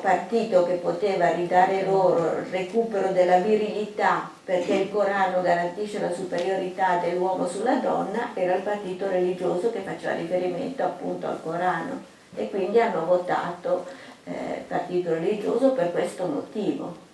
S2: partito che poteva ridare loro il recupero della virilità, perché il Corano garantisce la superiorità dell'uomo sulla donna, era il partito religioso che faceva riferimento appunto al Corano, e quindi hanno votato partito religioso per questo motivo.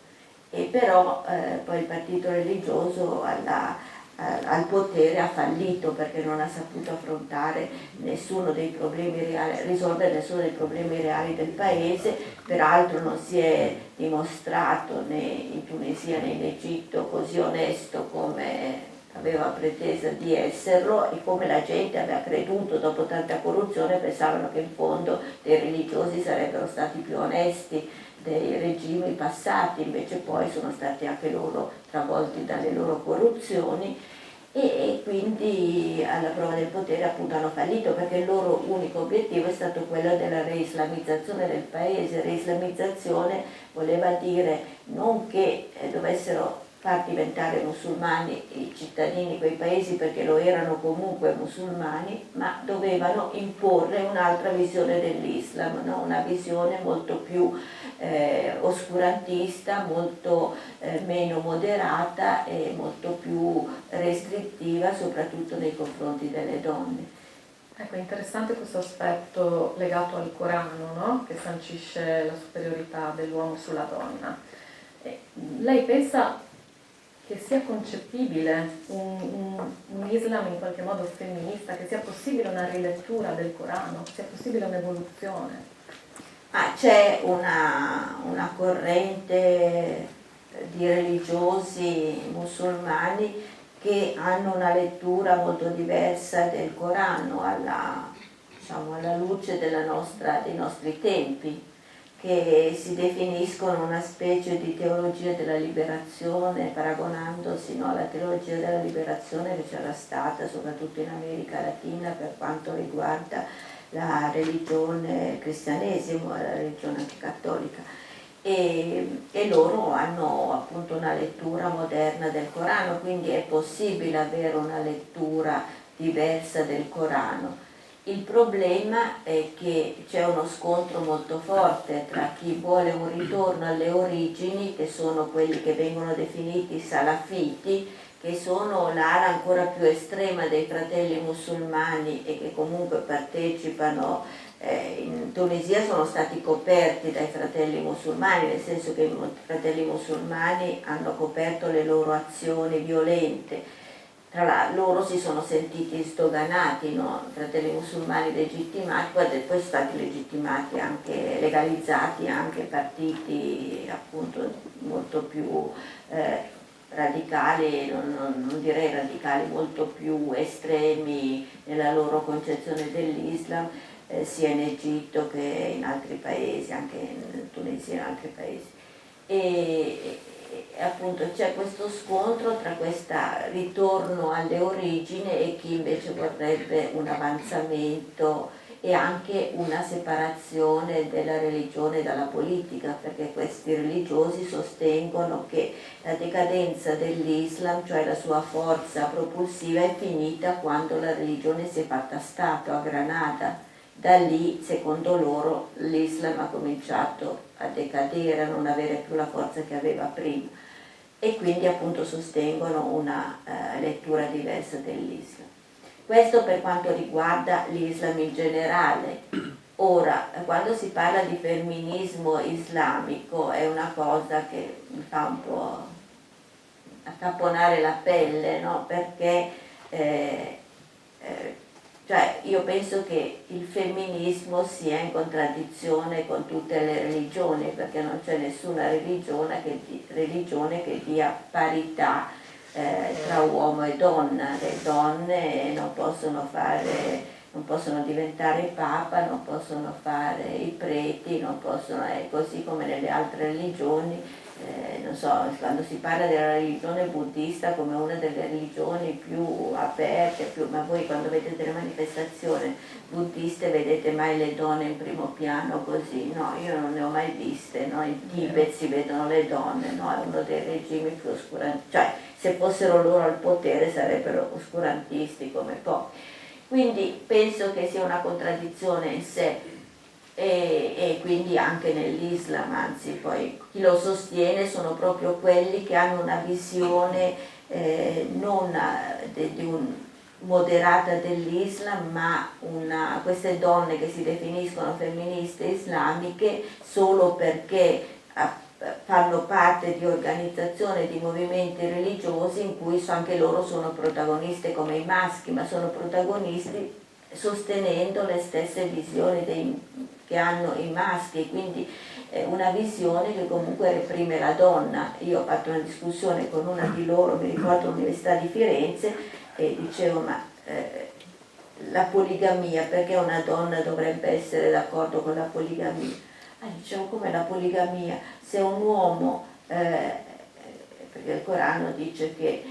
S2: E però poi il partito religioso al potere ha fallito, perché non ha saputo affrontare nessuno dei problemi reali, risolvere nessuno dei problemi reali del paese. Peraltro non si è dimostrato né in Tunisia né in Egitto così onesto come aveva pretesa di esserlo, e come la gente aveva creduto dopo tanta corruzione. Pensavano che in fondo dei religiosi sarebbero stati più onesti dei regimi passati, invece poi sono stati anche loro travolti dalle loro corruzioni, e quindi alla prova del potere appunto hanno fallito, perché il loro unico obiettivo è stato quello della reislamizzazione del paese. Reislamizzazione voleva dire non che dovessero far diventare musulmani i cittadini quei paesi, perché lo erano comunque musulmani, ma dovevano imporre un'altra visione dell'Islam, no? Una visione molto più oscurantista, molto meno moderata e molto più restrittiva, soprattutto nei confronti delle donne.
S1: Ecco, interessante questo aspetto legato al Corano, no? Che sancisce la superiorità dell'uomo sulla donna. Lei pensa che sia concepibile un Islam in qualche modo femminista, che sia possibile una rilettura del Corano, che sia possibile un'evoluzione?
S2: C'è una corrente di religiosi musulmani che hanno una lettura molto diversa del Corano alla luce dei nostri tempi, che si definiscono una specie di teologia della liberazione, paragonandosi alla teologia della liberazione che c'era stata soprattutto in America Latina per quanto riguarda la religione cristianesimo, la religione anche cattolica, e loro hanno appunto una lettura moderna del Corano, quindi è possibile avere una lettura diversa del Corano. Il problema è che c'è uno scontro molto forte tra chi vuole un ritorno alle origini, che sono quelli che vengono definiti salafiti, che sono l'ala ancora più estrema dei fratelli musulmani e che comunque partecipano. In Tunisia sono stati coperti dai fratelli musulmani, nel senso che i fratelli musulmani hanno coperto le loro azioni violente. Tra l'altro loro si sono sentiti sdoganati, no? Fratelli musulmani legittimati, poi sono stati legittimati anche, legalizzati anche partiti appunto molto più radicali, non direi radicali, molto più estremi nella loro concezione dell'Islam, sia in Egitto che in altri paesi, anche in Tunisia e in altri paesi. E appunto c'è questo scontro tra questo ritorno alle origini e chi invece vorrebbe un avanzamento e anche una separazione della religione dalla politica, perché questi religiosi sostengono che la decadenza dell'Islam, cioè la sua forza propulsiva, è finita quando la religione si è fatta Stato a Granada. Da lì, secondo loro, l'Islam ha cominciato a decadere, a non avere più la forza che aveva prima, e quindi appunto sostengono una lettura diversa dell'Islam. Questo per quanto riguarda l'Islam in generale. Ora, quando si parla di femminismo islamico è una cosa che mi fa un po' accapponare la pelle, no? Perché cioè io penso che il femminismo sia in contraddizione con tutte le religioni, perché non c'è nessuna religione che dia parità tra uomo e donna. Le donne non possono diventare papa, non possono fare i preti, non possono, così come nelle altre religioni. Non so, quando si parla della religione buddista come una delle religioni più aperte, ma voi quando vedete le manifestazioni buddiste vedete mai le donne in primo piano così? No, io non ne ho mai viste, no? In Tibet si vedono le donne, no? È uno dei regimi più oscurantisti, cioè se fossero loro al potere sarebbero oscurantisti come pochi. Quindi penso che sia una contraddizione in sé. E quindi anche nell'Islam, anzi poi chi lo sostiene sono proprio quelli che hanno una visione non moderata dell'Islam, ma queste donne che si definiscono femministe islamiche solo perché fanno parte di organizzazioni, di movimenti religiosi in cui anche loro sono protagoniste come i maschi, ma sono protagonisti sostenendo le stesse visioni che hanno i maschi, quindi una visione che comunque reprime la donna. Io ho fatto una discussione con una di loro, mi ricordo all'Università di Firenze, e dicevo ma la poligamia, perché una donna dovrebbe essere d'accordo con la poligamia? Dicevo come la poligamia? Se un uomo, perché il Corano dice che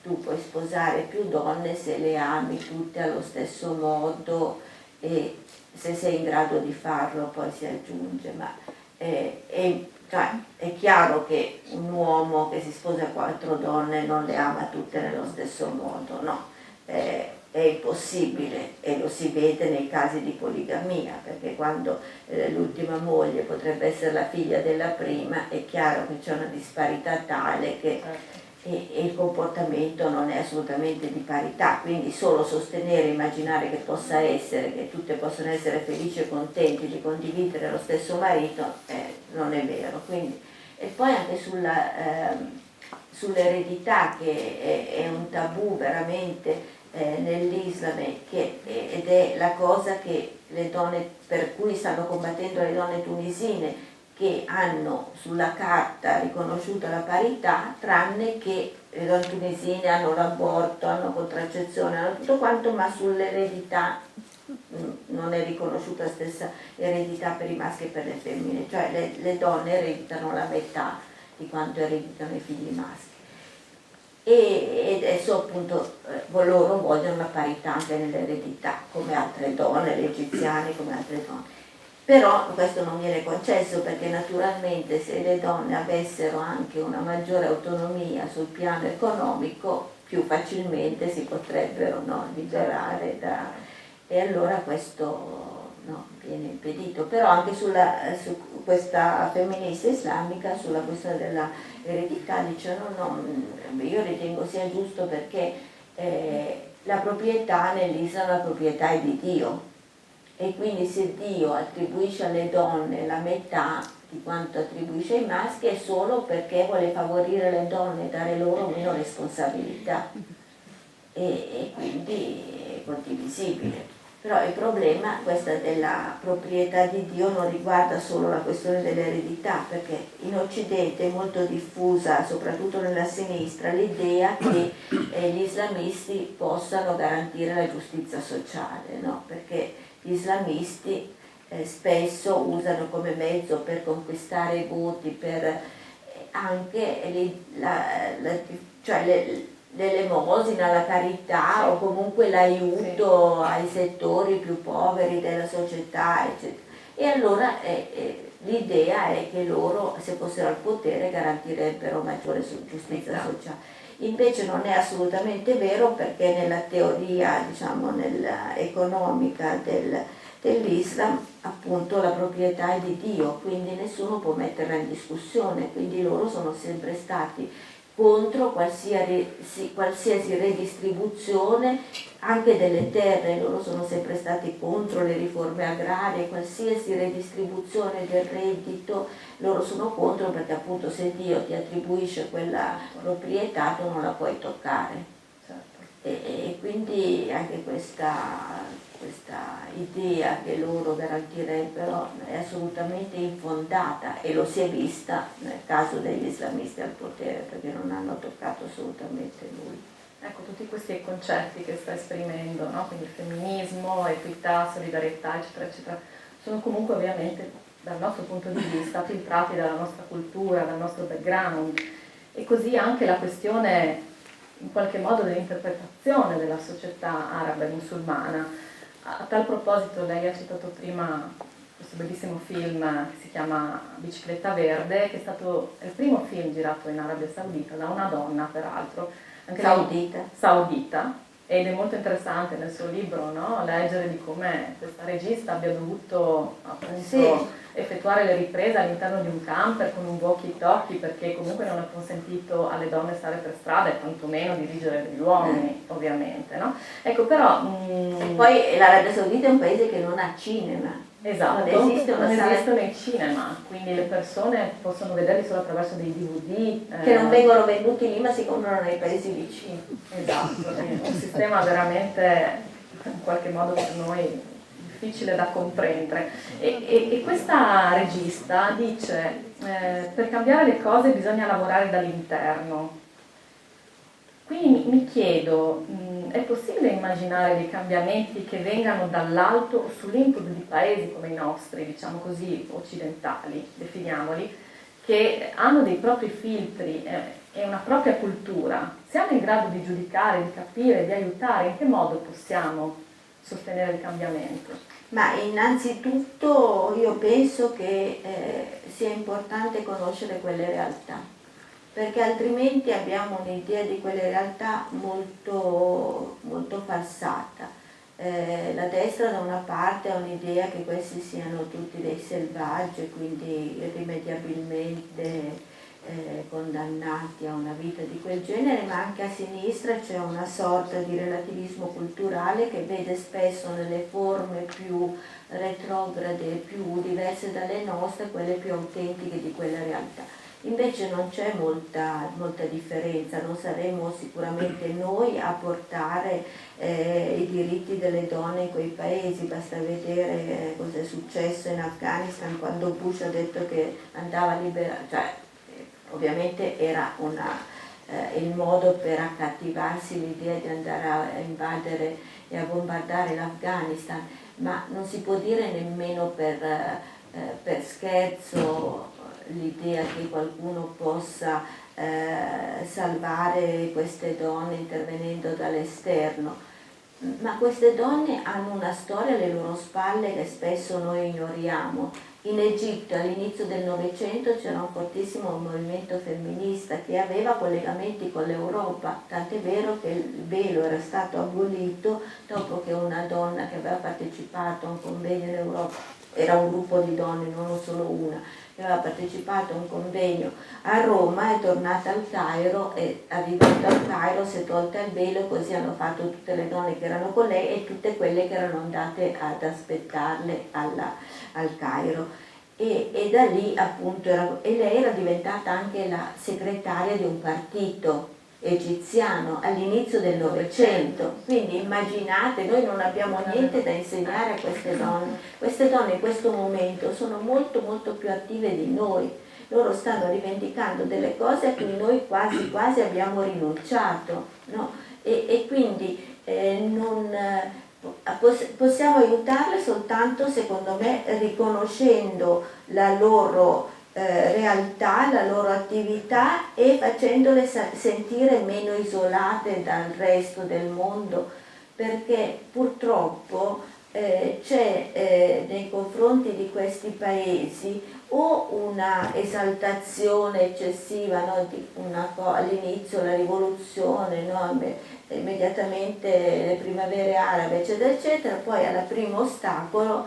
S2: tu puoi sposare più donne se le ami tutte allo stesso modo e se sei in grado di farlo, poi si aggiunge, ma cioè, è chiaro che un uomo che si sposa 4 donne non le ama tutte nello stesso modo, no? È impossibile, e lo si vede nei casi di poligamia, perché quando l'ultima moglie potrebbe essere la figlia della prima, è chiaro che c'è una disparità tale che e il comportamento non è assolutamente di parità, quindi solo sostenere, immaginare che possa essere, che tutte possono essere felici e contenti di condividere lo stesso marito, non è vero. Quindi, e poi anche sull'eredità, che è un tabù veramente nell'Islam, ed è la cosa che le donne, per cui stanno combattendo le donne tunisine, che hanno sulla carta riconosciuta la parità, tranne che le donne tunisine hanno l'aborto, hanno contraccezione, hanno tutto quanto, ma sull'eredità non è riconosciuta la stessa eredità per i maschi e per le femmine, cioè le donne ereditano la metà di quanto ereditano i figli maschi. E adesso appunto loro vogliono la parità anche nell'eredità, come altre donne, le egiziane, come altre donne. Però questo non viene concesso, perché naturalmente se le donne avessero anche una maggiore autonomia sul piano economico, più facilmente si potrebbero liberare e allora questo viene impedito. Però anche su questa femminista islamica, sulla questione della eredità, dicono io ritengo sia giusto, perché la proprietà nell'Islam, la proprietà è di Dio. E quindi se Dio attribuisce alle donne la metà di quanto attribuisce ai maschi è solo perché vuole favorire le donne e dare loro meno responsabilità, e quindi è condivisibile. Però il problema, questa della proprietà di Dio, non riguarda solo la questione dell'eredità, perché in Occidente è molto diffusa, soprattutto nella sinistra, l'idea che gli islamisti possano garantire la giustizia sociale, no? Perché gli islamisti spesso usano come mezzo per conquistare i voti, per anche l'elemosina, la carità, o comunque l'aiuto ai settori più poveri della società, eccetera. E allora l'idea è che loro, se fossero al potere, garantirebbero maggiore giustizia sociale. Invece non è assolutamente vero, perché nella teoria, economica dell'Islam, appunto la proprietà è di Dio, quindi nessuno può metterla in discussione, quindi loro sono sempre stati contro qualsiasi redistribuzione anche delle terre. Loro sono sempre stati contro le riforme agrarie, qualsiasi redistribuzione del reddito loro sono contro, perché appunto se Dio ti attribuisce quella proprietà tu non la puoi toccare.
S1: Certo.
S2: e quindi anche questa idea che loro garantirebbero è assolutamente infondata, e lo si è vista nel caso degli islamisti al potere, perché non hanno toccato assolutamente lui.
S1: Ecco, tutti questi concetti che sta esprimendo, no? Quindi il femminismo, equità, solidarietà, eccetera, eccetera, sono comunque ovviamente dal nostro punto di vista filtrati dalla nostra cultura, dal nostro background, e così anche la questione in qualche modo dell'interpretazione della società araba e musulmana. A tal proposito lei ha citato prima questo bellissimo film che si chiama Bicicletta Verde, che è stato il primo film girato in Arabia Saudita da una donna, peraltro, anche saudita, ed è molto interessante nel suo libro, no? Leggere di come questa regista abbia dovuto appunto effettuare le riprese all'interno di un camper con un walkie-talkie, perché comunque non è consentito alle donne stare per strada e tantomeno dirigere degli uomini, ovviamente, no? Ecco, però...
S2: E poi l'Arabia Saudita è un paese che non ha cinema.
S1: Esatto, non esistono i cinema, quindi le persone possono vederli solo attraverso dei DVD.
S2: Che non vengono venduti lì, ma si comprano nei paesi vicini.
S1: Esatto, un sistema veramente in qualche modo per noi difficile da comprendere. E questa regista dice per cambiare le cose bisogna lavorare dall'interno. Quindi mi chiedo, è possibile immaginare dei cambiamenti che vengano dall'alto o sull'input di paesi come i nostri, diciamo così, occidentali, definiamoli, che hanno dei propri filtri e una propria cultura? Siamo in grado di giudicare, di capire, di aiutare? In che modo possiamo sostenere il cambiamento?
S2: Ma innanzitutto io penso che sia importante conoscere quelle realtà, perché altrimenti abbiamo un'idea di quelle realtà molto, molto falsata. La destra da una parte ha un'idea che questi siano tutti dei selvaggi, quindi irrimediabilmente condannati a una vita di quel genere, ma anche a sinistra c'è una sorta di relativismo culturale che vede spesso nelle forme più retrograde, più diverse dalle nostre, quelle più autentiche di quella realtà. Invece non c'è molta differenza, non saremo sicuramente noi a portare i diritti delle donne in quei paesi, basta vedere cosa è successo in Afghanistan quando Bush ha detto che andava a liberare, cioè ovviamente era il modo per accattivarsi l'idea di andare a invadere e a bombardare l'Afghanistan, ma non si può dire nemmeno per scherzo l'idea che qualcuno possa salvare queste donne intervenendo dall'esterno, ma queste donne hanno una storia alle loro spalle che spesso noi ignoriamo. In Egitto all'inizio del Novecento c'era un fortissimo movimento femminista che aveva collegamenti con l'Europa, tant'è vero che il velo era stato abolito dopo che una donna che aveva partecipato a un convegno in Europa, era un gruppo di donne, non solo una, che aveva partecipato a un convegno a Roma, è tornata al Cairo e arrivando al Cairo si è tolta il velo, così hanno fatto tutte le donne che erano con lei e tutte quelle che erano andate ad aspettarle al Cairo. E da lì appunto e lei era diventata anche la segretaria di un partito egiziano all'inizio del Novecento, quindi immaginate, noi non abbiamo niente da insegnare a queste donne in questo momento sono molto molto più attive di noi, loro stanno rivendicando delle cose a cui noi quasi quasi abbiamo rinunciato, no? E quindi possiamo aiutarle soltanto, secondo me, riconoscendo la loro realtà, la loro attività e facendole sentire meno isolate dal resto del mondo, perché purtroppo c'è nei confronti di questi paesi o una esaltazione eccessiva, no? All'inizio la rivoluzione, no? Immediatamente le primavere arabe eccetera eccetera, poi al primo ostacolo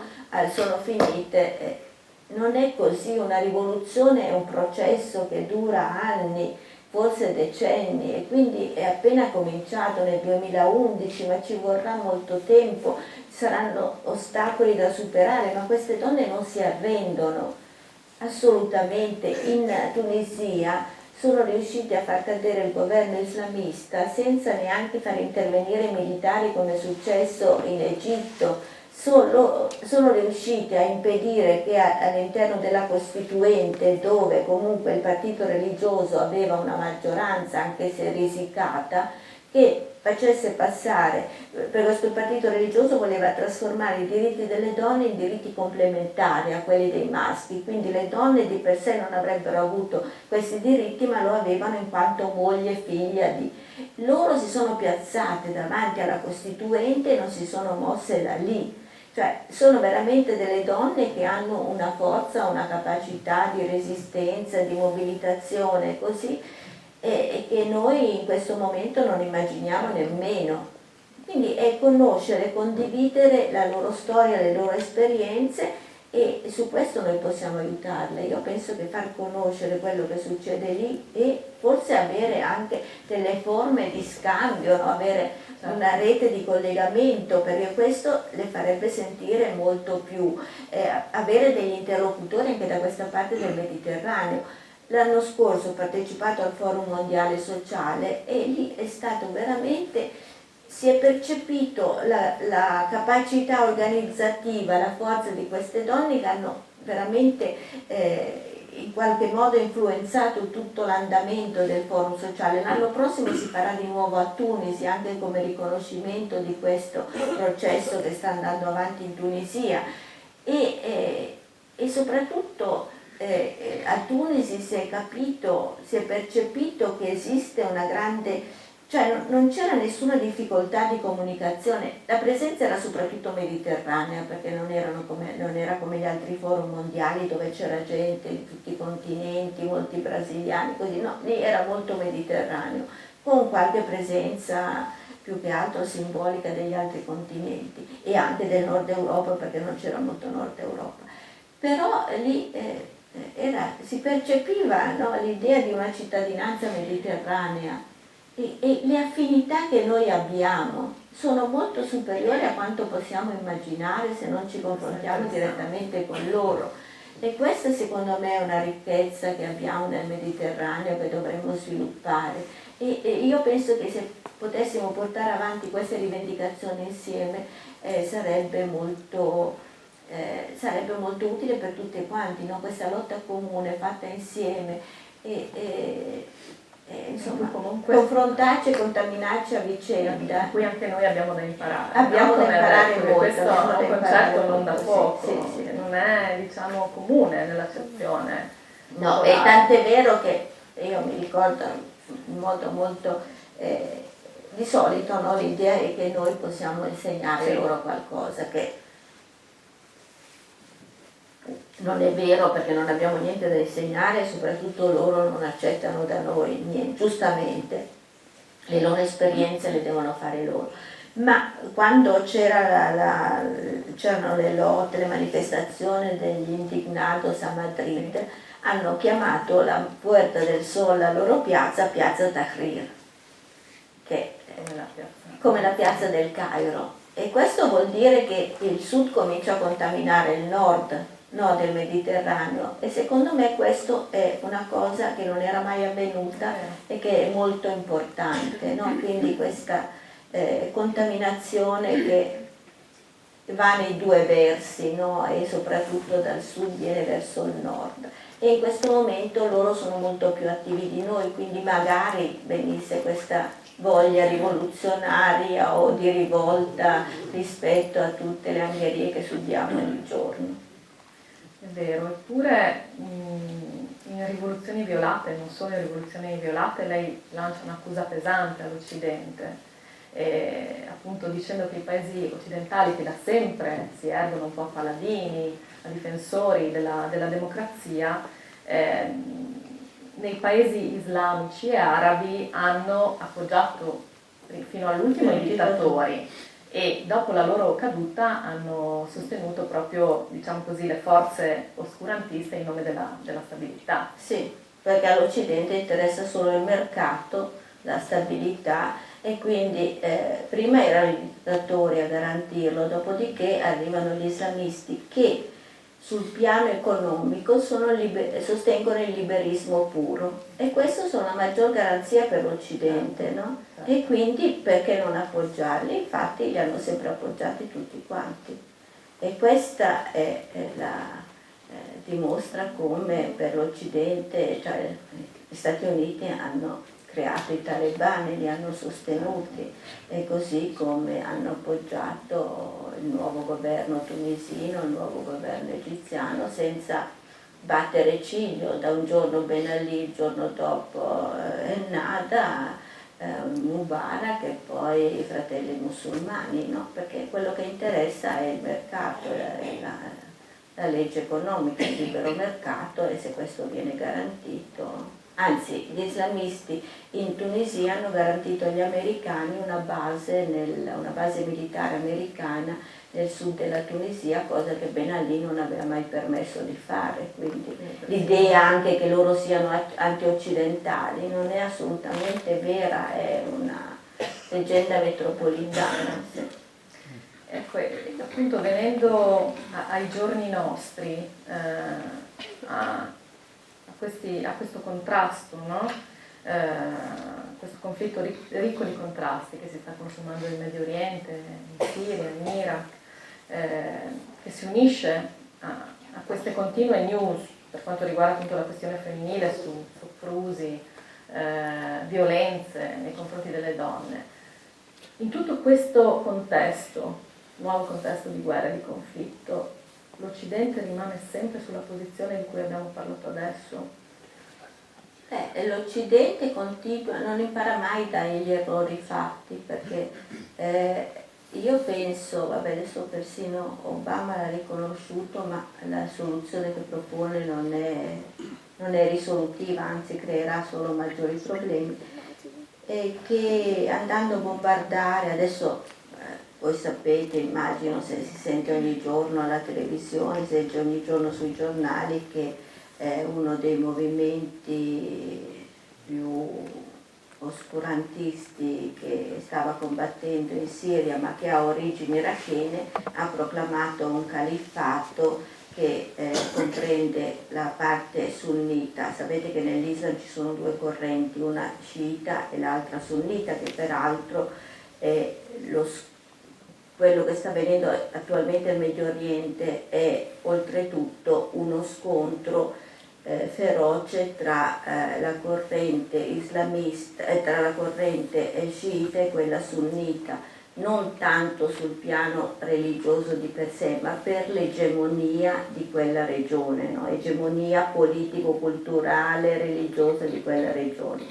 S2: sono finite. Non è così, una rivoluzione è un processo che dura anni, forse decenni, e quindi è appena cominciato nel 2011, ma ci vorrà molto tempo, saranno ostacoli da superare, ma queste donne non si arrendono, assolutamente. In Tunisia sono riusciti a far cadere il governo islamista senza neanche far intervenire i militari come è successo in Egitto. Sono riusciti a impedire che all'interno della Costituente, dove comunque il partito religioso aveva una maggioranza anche se risicata, che facesse passare, per questo il partito religioso voleva trasformare i diritti delle donne in diritti complementari a quelli dei maschi, quindi le donne di per sé non avrebbero avuto questi diritti, ma lo avevano in quanto moglie, figlia di... Loro si sono piazzate davanti alla Costituente e non si sono mosse da lì. Cioè, sono veramente delle donne che hanno una forza, una capacità di resistenza, di mobilitazione, così, e che noi in questo momento non immaginiamo nemmeno. Quindi è conoscere, condividere la loro storia, le loro esperienze, e su questo noi possiamo aiutarle. Io penso che far conoscere quello che succede lì e forse avere anche delle forme di scambio, no? Avere una rete di collegamento, perché questo le farebbe sentire molto più, avere degli interlocutori anche da questa parte del Mediterraneo. L'anno scorso ho partecipato al Forum Mondiale Sociale e lì è stato veramente, si è percepito la capacità organizzativa, la forza di queste donne che hanno veramente in qualche modo influenzato tutto l'andamento del Forum Sociale. L'anno prossimo si farà di nuovo a Tunisi, anche come riconoscimento di questo processo che sta andando avanti in Tunisia, e soprattutto a Tunisi si è capito, si è percepito che esiste una grande, cioè non c'era nessuna difficoltà di comunicazione, la presenza era soprattutto mediterranea, perché non era come gli altri forum mondiali dove c'era gente di tutti i continenti, molti brasiliani, così, no, lì era molto mediterraneo, con qualche presenza più che altro simbolica degli altri continenti e anche del nord Europa, perché non c'era molto nord Europa. Però lì si percepiva, no, l'idea di una cittadinanza mediterranea. E le affinità che noi abbiamo sono molto superiori a quanto possiamo immaginare se non ci confrontiamo direttamente con loro, e questa secondo me è una ricchezza che abbiamo nel Mediterraneo che dovremmo sviluppare, e io penso che se potessimo portare avanti queste rivendicazioni insieme sarebbe molto utile per tutti quanti, no? Questa lotta comune fatta insieme insomma, comunque confrontarci e contaminarci a vicenda.
S1: Da cui anche noi abbiamo da imparare.
S2: Abbiamo da imparare molto.
S1: Questo è un concetto non da
S2: sì,
S1: poco,
S2: sì.
S1: che non è, diciamo, comune nell'accezione.
S2: No, e tant'è vero che io mi ricordo in modo molto di solito, no, l'idea è che noi possiamo insegnare loro qualcosa, che non è vero, perché non abbiamo niente da insegnare e soprattutto loro non accettano da noi niente, giustamente le loro esperienze le devono fare loro. Ma quando c'erano le lotte, le manifestazioni degli indignados a Madrid, hanno chiamato la Puerta del Sol, la loro piazza, Piazza Tahrir, che è come la piazza del Cairo, e questo vuol dire che il sud comincia a contaminare il nord, no, del Mediterraneo, e secondo me questo è una cosa che non era mai avvenuta e che è molto importante, no? Quindi questa contaminazione che va nei due versi, no? E soprattutto dal sud viene verso il nord, e in questo momento loro sono molto più attivi di noi, quindi magari venisse questa voglia rivoluzionaria o di rivolta rispetto a tutte le angherie che subiamo ogni giorno.
S1: È vero, eppure in rivoluzioni violate, non solo in rivoluzioni violate, lei lancia un'accusa pesante all'Occidente, appunto dicendo che i paesi occidentali, che da sempre si ergono un po' a paladini, a difensori della democrazia, nei paesi islamici e arabi hanno appoggiato fino all'ultimo i dittatori, e dopo la loro caduta hanno sostenuto proprio, diciamo così, le forze oscurantiste in nome della stabilità.
S2: Sì, perché all'Occidente interessa solo il mercato, la stabilità, e quindi prima erano i dittatori a garantirlo, dopodiché arrivano gli islamisti che sul piano economico sostengono il liberismo puro, e questo sono la maggior garanzia per l'Occidente, no? E quindi perché non appoggiarli? Infatti li hanno sempre appoggiati tutti quanti, e questa dimostra come per l'Occidente, cioè gli Stati Uniti hanno creato i talebani, li hanno sostenuti, e così come hanno appoggiato il nuovo governo tunisino, il nuovo governo egiziano, senza battere ciglio. Da un giorno Ben Ali, il giorno dopo Ennahda, Mubarak e poi i fratelli musulmani, no? Perché quello che interessa è il mercato, la legge economica, il libero mercato, e se questo viene garantito. Anzi, gli islamisti in Tunisia hanno garantito agli americani una base militare americana nel sud della Tunisia, cosa che Ben Ali non aveva mai permesso di fare. Quindi l'idea anche che loro siano anti-occidentali non è assolutamente vera, è una leggenda metropolitana.
S1: Ecco, appunto venendo ai giorni nostri, a questo contrasto, no? Questo conflitto ricco di contrasti che si sta consumando in Medio Oriente, in Siria, in Iraq, che si unisce a queste continue news per quanto riguarda appunto la questione femminile, su soprusi, violenze nei confronti delle donne. In tutto questo contesto, nuovo contesto di guerra e di conflitto, l'Occidente rimane sempre sulla posizione di cui abbiamo parlato adesso?
S2: L'Occidente continua, non impara mai dagli errori fatti, perché io penso, vabbè, adesso persino Obama l'ha riconosciuto, ma la soluzione che propone non è risolutiva, anzi creerà solo maggiori problemi, e che andando a bombardare, adesso voi sapete, immagino, se si sente ogni giorno alla televisione, si legge ogni giorno sui giornali che uno dei movimenti più oscurantisti che stava combattendo in Siria, ma che ha origini irachene, ha proclamato un califfato che comprende la parte sunnita. Sapete che nell'Islam ci sono due correnti, una sciita e l'altra sunnita, che peraltro è quello che sta avvenendo attualmente nel Medio Oriente è oltretutto uno scontro feroce tra la corrente islamista, tra la corrente sciita e quella sunnita, non tanto sul piano religioso di per sé, ma per l'egemonia di quella regione, no? Egemonia politico-culturale, religiosa di quella regione.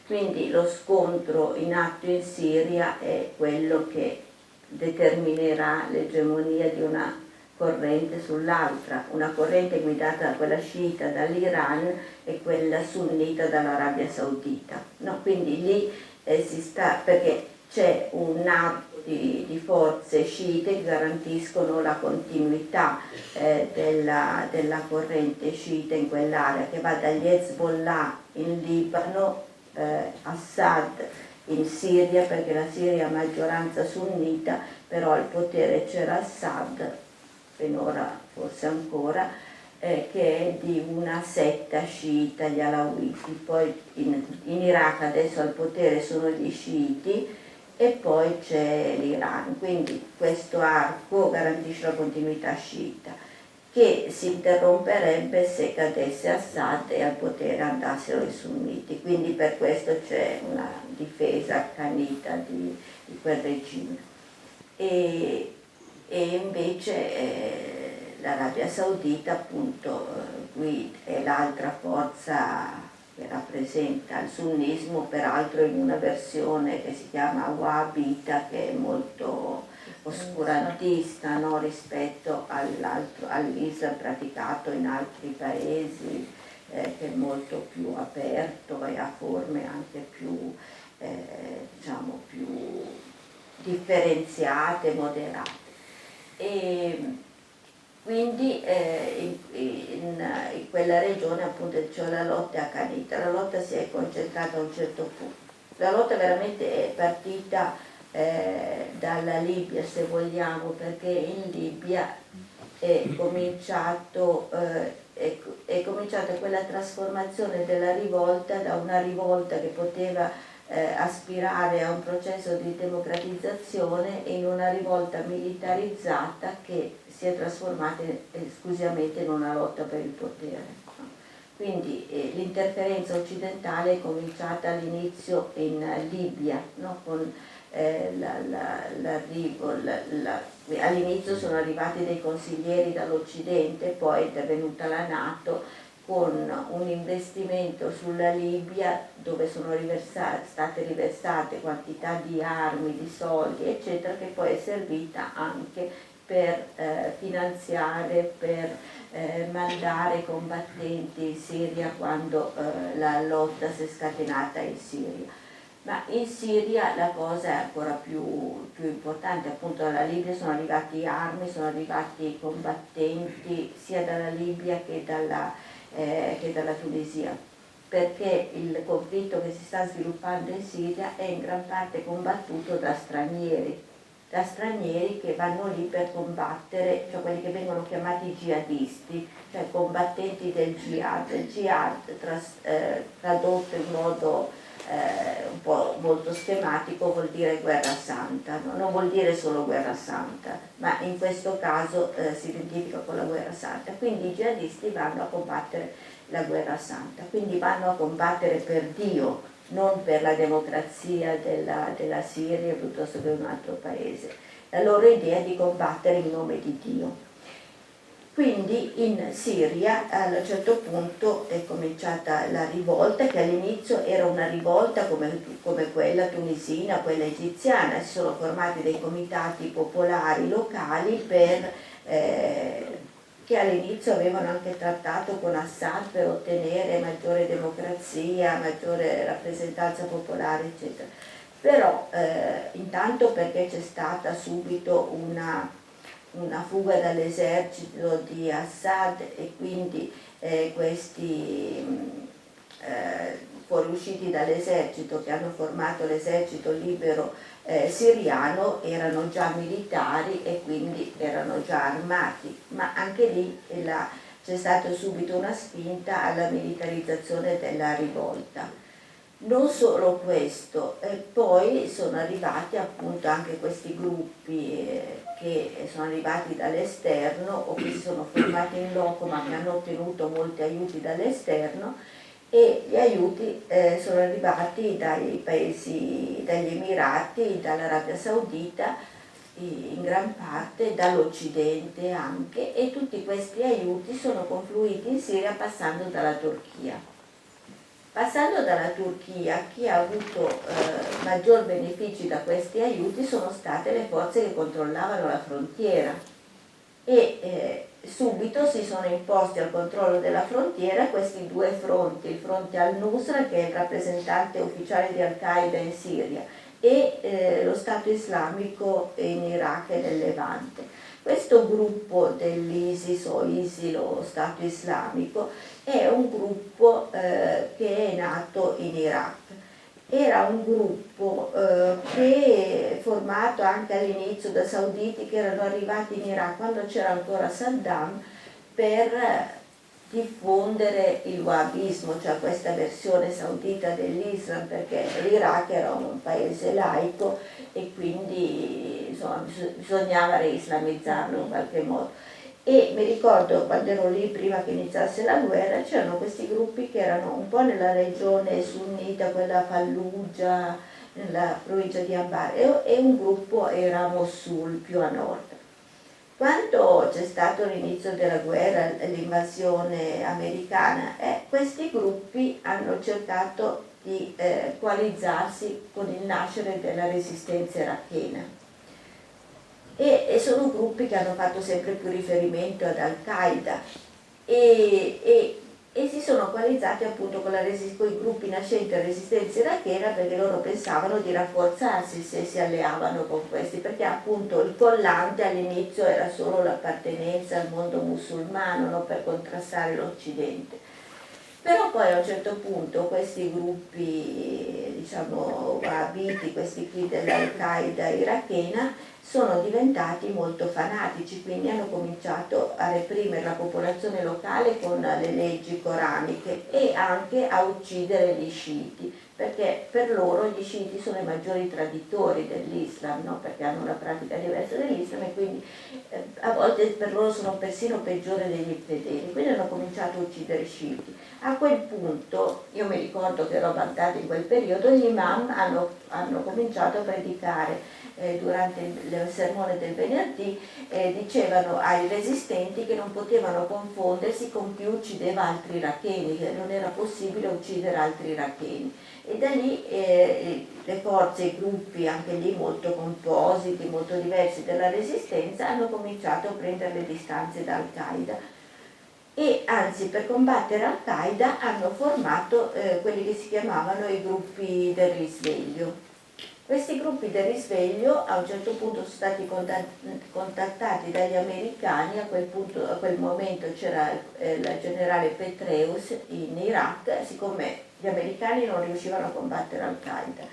S2: Quindi lo scontro in atto in Siria è quello che determinerà l'egemonia di una corrente sull'altra, una corrente guidata da quella sciita dall'Iran e quella sunnita dall'Arabia Saudita. No? Quindi lì si sta, perché c'è un arco di forze sciite che garantiscono la continuità della corrente sciita in quell'area, che va dagli Hezbollah in Libano, Assad in Siria, perché la Siria ha maggioranza sunnita, però al potere c'era Assad, finora forse ancora, che è di una setta sciita, gli alawiti. Poi in Iraq adesso al potere sono gli sciiti e poi c'è l'Iran. Quindi questo arco garantisce la continuità sciita, che si interromperebbe se cadesse Assad e al potere andassero i sunniti. Quindi per questo c'è una difesa accanita di quel regime. E invece l'Arabia Saudita, appunto, qui è l'altra forza che rappresenta il sunnismo, peraltro in una versione che si chiama wahhabita, che è molto oscurantista, no? Rispetto all'Islam praticato in altri paesi, che è molto più aperto e ha forme anche più, diciamo, più differenziate, moderate. E quindi in quella regione appunto c'è la lotta accanita, la lotta si è concentrata a un certo punto. La lotta veramente è partita dalla Libia, se vogliamo, perché in Libia è cominciata quella trasformazione della rivolta da una rivolta che poteva aspirare a un processo di democratizzazione in una rivolta militarizzata che si è trasformata esclusivamente in una lotta per il potere. Quindi l'interferenza occidentale è cominciata all'inizio in Libia, no? Con l'arrivo, all'inizio sono arrivati dei consiglieri dall'Occidente, poi è intervenuta la Nato con un investimento sulla Libia dove sono state riversate quantità di armi, di soldi, eccetera, che poi è servita anche per finanziare, per mandare combattenti in Siria quando la lotta si è scatenata in Siria. Ma in Siria la cosa è ancora più importante, appunto dalla Libia sono arrivati armi, sono arrivati combattenti sia dalla Libia che dalla Tunisia, perché il conflitto che si sta sviluppando in Siria è in gran parte combattuto da stranieri che vanno lì per combattere, cioè quelli che vengono chiamati jihadisti, cioè combattenti del jihad. Il jihad tradotto in modo un po' molto schematico vuol dire guerra santa, no? Non vuol dire solo guerra santa, ma in questo caso si identifica con la guerra santa. Quindi i jihadisti vanno a combattere la guerra santa, quindi vanno a combattere per Dio, non per la democrazia della Siria piuttosto che un altro paese. La loro idea è di combattere in nome di Dio. Quindi in Siria a un certo punto è cominciata la rivolta, che all'inizio era una rivolta come quella tunisina, quella egiziana. Si sono formati dei comitati popolari locali che all'inizio avevano anche trattato con Assad per ottenere maggiore democrazia, maggiore rappresentanza popolare, eccetera. Però intanto perché c'è stata subito una fuga dall'esercito di Assad e quindi questi fuoriusciti dall'esercito che hanno formato l'esercito libero siriano erano già militari e quindi erano già armati, ma anche lì c'è stata subito una spinta alla militarizzazione della rivolta. Non solo questo, poi sono arrivati appunto anche questi gruppi che sono arrivati dall'esterno o che si sono formati in loco ma che hanno ottenuto molti aiuti dall'esterno, e gli aiuti sono arrivati dagli Emirati, dall'Arabia Saudita, in gran parte dall'Occidente anche, e tutti questi aiuti sono confluiti in Siria passando dalla Turchia. Passando dalla Turchia, chi ha avuto maggior benefici da questi aiuti sono state le forze che controllavano la frontiera e subito si sono imposti al controllo della frontiera questi due fronti, il fronte al-Nusra, che è il rappresentante ufficiale di Al-Qaeda in Siria, e lo Stato islamico in Iraq e nel Levante. Questo gruppo dell'ISIS o ISIL o Stato islamico è un gruppo che è nato in Iraq. Era un gruppo che è formato anche all'inizio da sauditi che erano arrivati in Iraq quando c'era ancora Saddam per diffondere il wahhabismo, cioè questa versione saudita dell'Islam, perché l'Iraq era un paese laico e quindi insomma, bisognava reislamizzarlo in qualche modo. E mi ricordo quando ero lì prima che iniziasse la guerra c'erano questi gruppi che erano un po' nella regione sunnita, quella Fallujah, nella provincia di Anbar, e un gruppo era Mosul, più a nord. Quando c'è stato l'inizio della guerra, l'invasione americana, questi gruppi hanno cercato di coalizzarsi con il nascere della resistenza irachena. E sono gruppi che hanno fatto sempre più riferimento ad Al-Qaeda e si sono coalizzati appunto con i gruppi nascenti della resistenza irachena, perché loro pensavano di rafforzarsi se si alleavano con questi, perché appunto il collante all'inizio era solo l'appartenenza al mondo musulmano, no? Per contrastare l'Occidente. Però poi a un certo punto questi gruppi, diciamo, wahhabiti, questi qui dell'Al-Qaeda irachena, sono diventati molto fanatici, quindi hanno cominciato a reprimere la popolazione locale con le leggi coraniche e anche a uccidere gli sciiti, perché per loro gli sciiti sono i maggiori traditori dell'Islam, no? Perché hanno una pratica diversa dell'Islam e quindi a volte per loro sono persino peggiori degli infedeli, quindi hanno cominciato a uccidere i sciiti. A quel punto, io mi ricordo che ero a Baghdad in quel periodo, gli imam hanno cominciato a predicare durante il sermone del venerdì, dicevano ai resistenti che non potevano confondersi con chi uccideva altri iracheni, che non era possibile uccidere altri iracheni. E da lì le forze, i gruppi, anche lì molto compositi, molto diversi della resistenza, hanno cominciato a prendere le distanze da Al-Qaeda e anzi per combattere Al-Qaeda hanno formato quelli che si chiamavano i gruppi del risveglio. Questi gruppi del risveglio a un certo punto sono stati contattati dagli americani, a quel momento c'era il generale Petraeus in Iraq, siccome gli americani non riuscivano a combattere Al-Qaeda,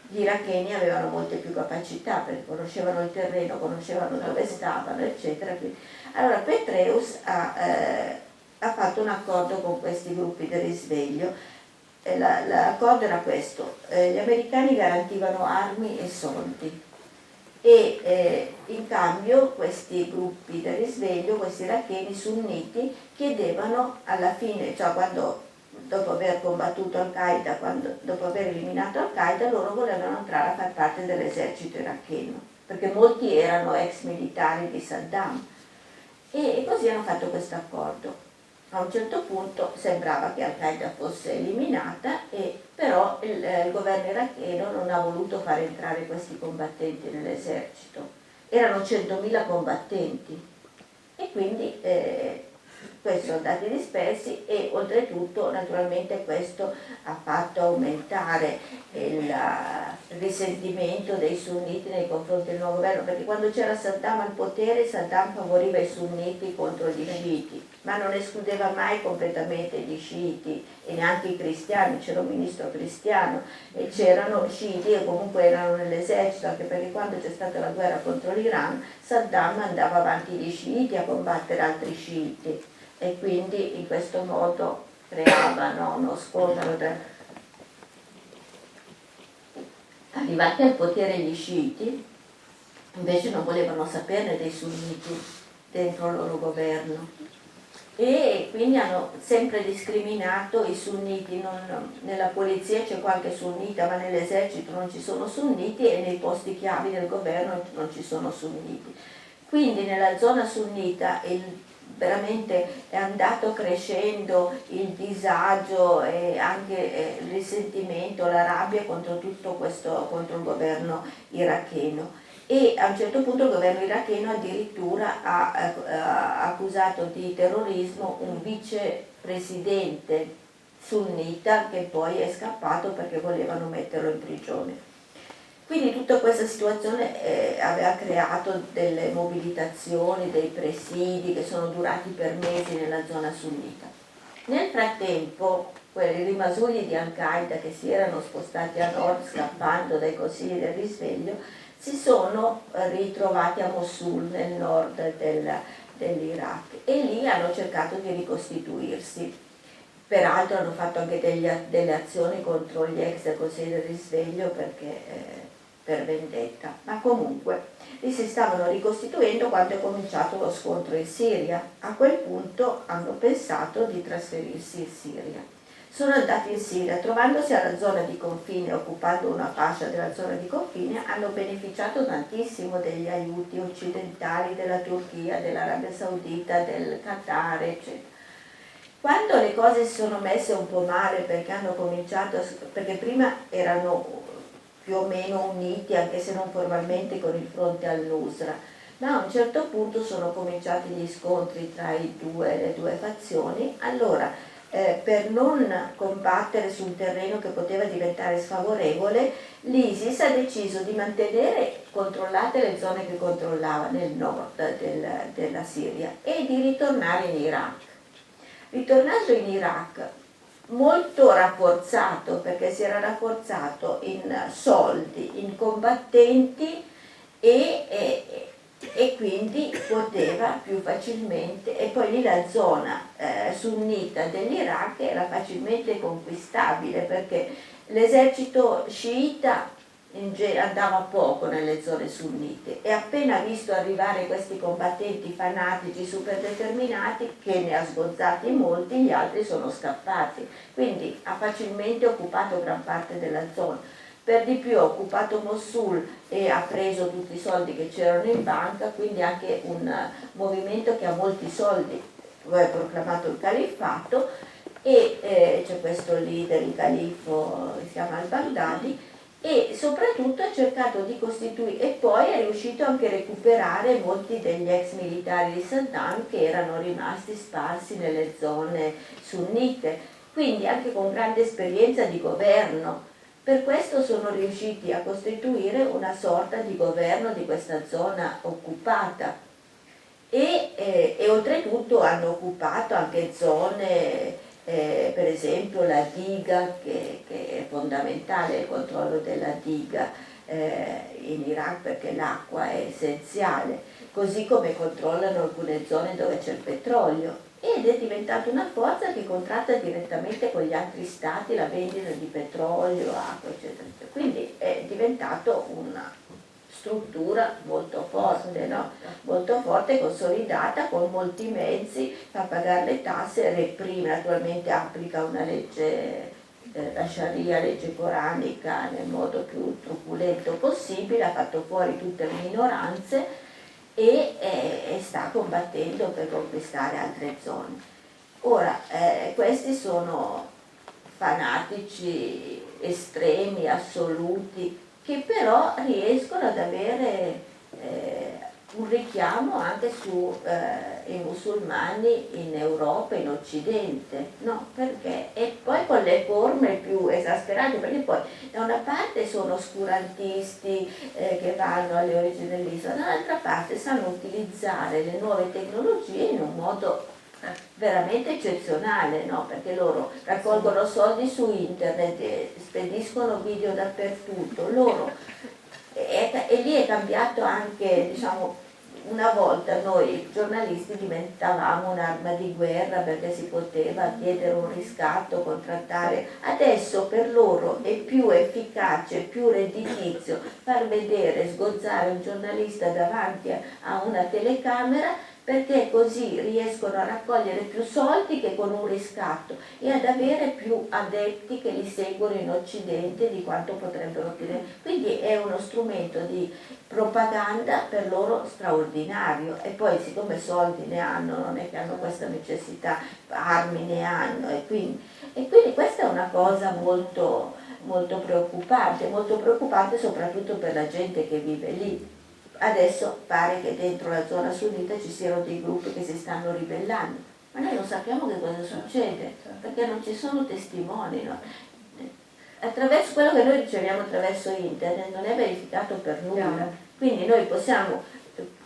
S2: gli iracheni avevano molte più capacità perché conoscevano il terreno, conoscevano dove stavano, eccetera. Allora Petraeus ha fatto un accordo con questi gruppi del risveglio. L'accordo era questo: gli americani garantivano armi e soldi e in cambio questi gruppi del risveglio, questi iracheni sunniti, chiedevano alla fine, cioè dopo aver combattuto Al-Qaeda, dopo aver eliminato Al-Qaeda, loro volevano entrare a far parte dell'esercito iracheno, perché molti erano ex militari di Saddam e così hanno fatto questo accordo. A un certo punto sembrava che Al-Qaeda fosse eliminata, però il governo iracheno non ha voluto far entrare questi combattenti nell'esercito. Erano 100.000 combattenti e quindi questi sono andati dispersi e oltretutto naturalmente questo ha fatto aumentare il risentimento dei sunniti nei confronti del nuovo governo, perché quando c'era Saddam al potere, Saddam favoriva i sunniti contro gli sciiti, ma non escludeva mai completamente gli sciiti e neanche i cristiani. C'era un ministro cristiano e c'erano sciiti che comunque erano nell'esercito, anche perché quando c'è stata la guerra contro l'Iran, Saddam andava avanti gli sciiti a combattere altri sciiti e quindi in questo modo creavano uno scontro. Arrivati al potere gli sciiti invece non volevano saperne dei sunniti dentro il loro governo e quindi hanno sempre discriminato i sunniti. Nella polizia c'è qualche sunnita, ma nell'esercito non ci sono sunniti e nei posti chiavi del governo non ci sono sunniti. Quindi nella zona sunnita veramente è andato crescendo il disagio e anche il risentimento, la rabbia contro tutto questo, contro il governo iracheno. E a un certo punto il governo iracheno addirittura ha accusato di terrorismo un vicepresidente sunnita che poi è scappato perché volevano metterlo in prigione. Quindi tutta questa situazione aveva creato delle mobilitazioni, dei presidi che sono durati per mesi nella zona sunnita. Nel frattempo, quelli rimasugli di Al-Qaeda che si erano spostati a nord scappando dai consigli del risveglio si sono ritrovati a Mosul nel nord dell'Iraq e lì hanno cercato di ricostituirsi. Peraltro hanno fatto anche delle azioni contro gli ex del Consiglio del Risveglio per vendetta, ma comunque li si stavano ricostituendo quando è cominciato lo scontro in Siria. A quel punto hanno pensato di trasferirsi in Siria. Sono andati in Siria, trovandosi alla zona di confine, occupando una fascia della zona di confine, hanno beneficiato tantissimo degli aiuti occidentali della Turchia, dell'Arabia Saudita, del Qatar, eccetera. Quando le cose si sono messe un po' male perché prima erano più o meno uniti, anche se non formalmente, con il fronte al-Nusra, ma a un certo punto sono cominciati gli scontri tra le due fazioni. Allora, per non combattere su un terreno che poteva diventare sfavorevole, l'ISIS ha deciso di mantenere controllate le zone che controllava nel nord della Siria e di ritornare in Iraq. Ritornando in Iraq, molto rafforzato, perché si era rafforzato in soldi, in combattenti e quindi poteva più facilmente, e poi lì la zona sunnita dell'Iraq era facilmente conquistabile perché l'esercito sciita andava poco nelle zone sunnite e appena visto arrivare questi combattenti fanatici super determinati, che ne ha sgozzati molti, gli altri sono scappati, quindi ha facilmente occupato gran parte della zona. Per di più ha occupato Mosul e ha preso tutti i soldi che c'erano in banca, quindi anche un movimento che ha molti soldi, ha proclamato il califfato e c'è questo leader, il califfo, si chiama al-Baghdadi, e soprattutto ha cercato di costituire, e poi è riuscito anche a recuperare molti degli ex militari di Saddam che erano rimasti sparsi nelle zone sunnite, quindi anche con grande esperienza di governo. Per questo sono riusciti a costituire una sorta di governo di questa zona occupata e oltretutto hanno occupato anche zone, per esempio la diga, che è fondamentale, il controllo della diga in Iraq perché l'acqua è essenziale, così come controllano alcune zone dove c'è il petrolio. Ed è diventata una forza che contratta direttamente con gli altri stati la vendita di petrolio, acqua, eccetera, eccetera. Quindi è diventato una struttura molto forte, no? Molto forte, consolidata, con molti mezzi, fa pagare le tasse, reprime, naturalmente applica una legge, la Sharia, legge coranica, nel modo più truculento possibile, ha fatto fuori tutte le minoranze e sta combattendo per conquistare altre zone. Ora, questi sono fanatici estremi, assoluti, che però riescono ad avere un richiamo anche sui musulmani in Europa, in Occidente, no? Perché? E poi con le forme più esasperate, perché poi da una parte sono oscurantisti che vanno alle origini dell'Islam, dall'altra parte sanno utilizzare le nuove tecnologie in un modo veramente eccezionale, no? Perché loro raccolgono soldi su internet, spediscono video dappertutto, e lì è cambiato anche, diciamo, una volta noi giornalisti diventavamo un'arma di guerra perché si poteva chiedere un riscatto, contrattare. Adesso per loro è più efficace, più redditizio far vedere, sgozzare un giornalista davanti a una telecamera, perché così riescono a raccogliere più soldi che con un riscatto e ad avere più adepti che li seguono in Occidente di quanto potrebbero ottenere. Quindi è uno strumento di propaganda per loro straordinario, e poi siccome soldi ne hanno, non è che hanno questa necessità, armi ne hanno, e quindi questa è una cosa molto, molto preoccupante soprattutto per la gente che vive lì. Adesso pare che dentro la zona sunnita ci siano dei gruppi che si stanno ribellando, ma noi non sappiamo che cosa succede, perché non ci sono testimoni, no? Attraverso quello che noi riceviamo attraverso internet non è verificato per nulla, quindi noi possiamo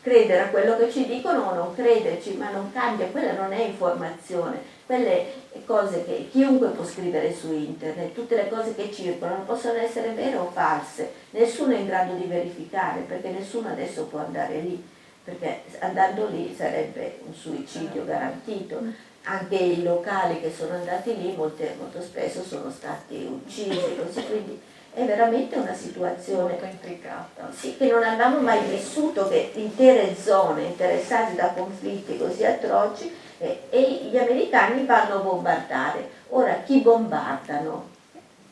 S2: credere a quello che ci dicono o non crederci, ma non cambia, quella non è informazione, quelle cose che chiunque può scrivere su internet, tutte le cose che circolano possono essere vere o false, nessuno è in grado di verificare, perché nessuno adesso può andare lì, perché andando lì sarebbe un suicidio garantito. Anche i locali che sono andati lì molto spesso sono stati uccisi, così, quindi è veramente una situazione
S1: molto intricata.
S2: Sì, che non avevamo mai vissuto, che intere zone interessate da conflitti così atroci e gli americani vanno a bombardare. Ora, chi bombardano?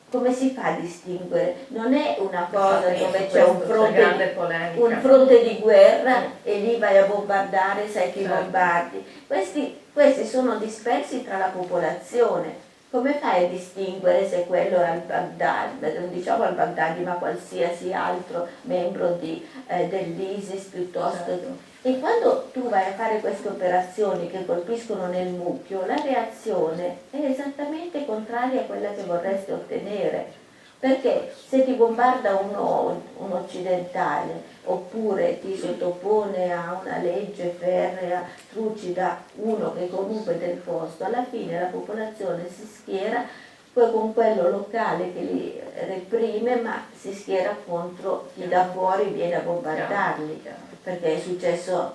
S2: Come si fa a distinguere? Non è una cosa dove c'è un fronte di guerra e lì vai a bombardare, sai chi bombardi. Questi sono dispersi tra la popolazione. Come fai a distinguere se quello è al-Baghdadi, non diciamo al-Baghdadi, ma qualsiasi altro membro dell'ISIS piuttosto?
S1: Certo.
S2: E quando tu vai a fare queste operazioni che colpiscono nel mucchio, la reazione è esattamente contraria a quella che vorresti ottenere. Perché se ti bombarda un occidentale oppure ti sottopone a una legge ferrea, trucida, uno che comunque è del posto, alla fine la popolazione si schiera poi con quello locale che li reprime, ma si schiera contro chi da fuori viene a bombardarli, perché è successo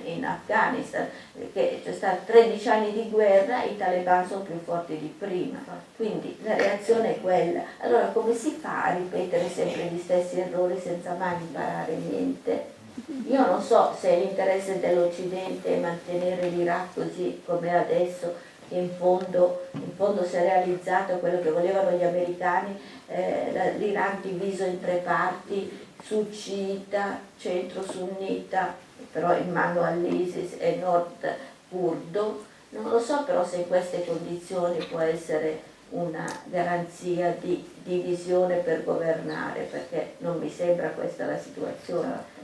S2: in Afghanistan, perché c'è stato 13 anni di guerra, i talebani sono più forti di prima, quindi la reazione è quella. Allora come si fa a ripetere sempre gli stessi errori senza mai imparare niente? Io non so se l'interesse dell'Occidente è mantenere l'Iraq così come è adesso, che in fondo si è realizzato quello che volevano gli americani, l'Iran diviso in 3 parti, succita, centro-sunnita, però in mano all'ISIS, e nord curdo. Non lo so però se in queste condizioni può essere una garanzia di divisione per governare, perché non mi sembra questa la situazione.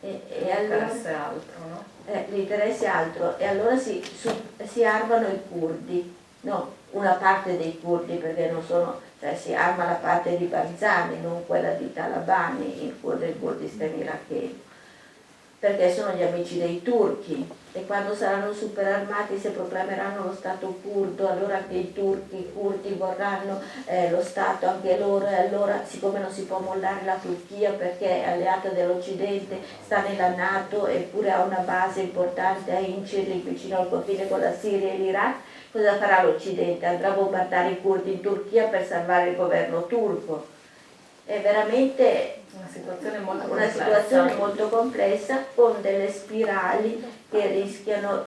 S1: L'interesse è altro, no?
S2: L'interesse è altro, e allora si armano i curdi, no, una parte dei curdi, perché non sono, cioè si arma la parte di Barzani, non quella di Talabani, il Kurdistan iracheno, perché sono gli amici dei turchi, e quando saranno super armati, se proclameranno lo Stato curdo, allora anche i curdi vorranno lo Stato anche loro, e allora siccome non si può mollare la Turchia perché è alleata dell'Occidente, sta nella NATO eppure ha una base importante a Incirlik vicino al confine con la Siria e l'Iraq, cosa farà l'Occidente? Andrà a bombardare i curdi in Turchia per salvare il governo turco. È veramente
S1: una situazione molto
S2: complessa, con delle spirali che rischiano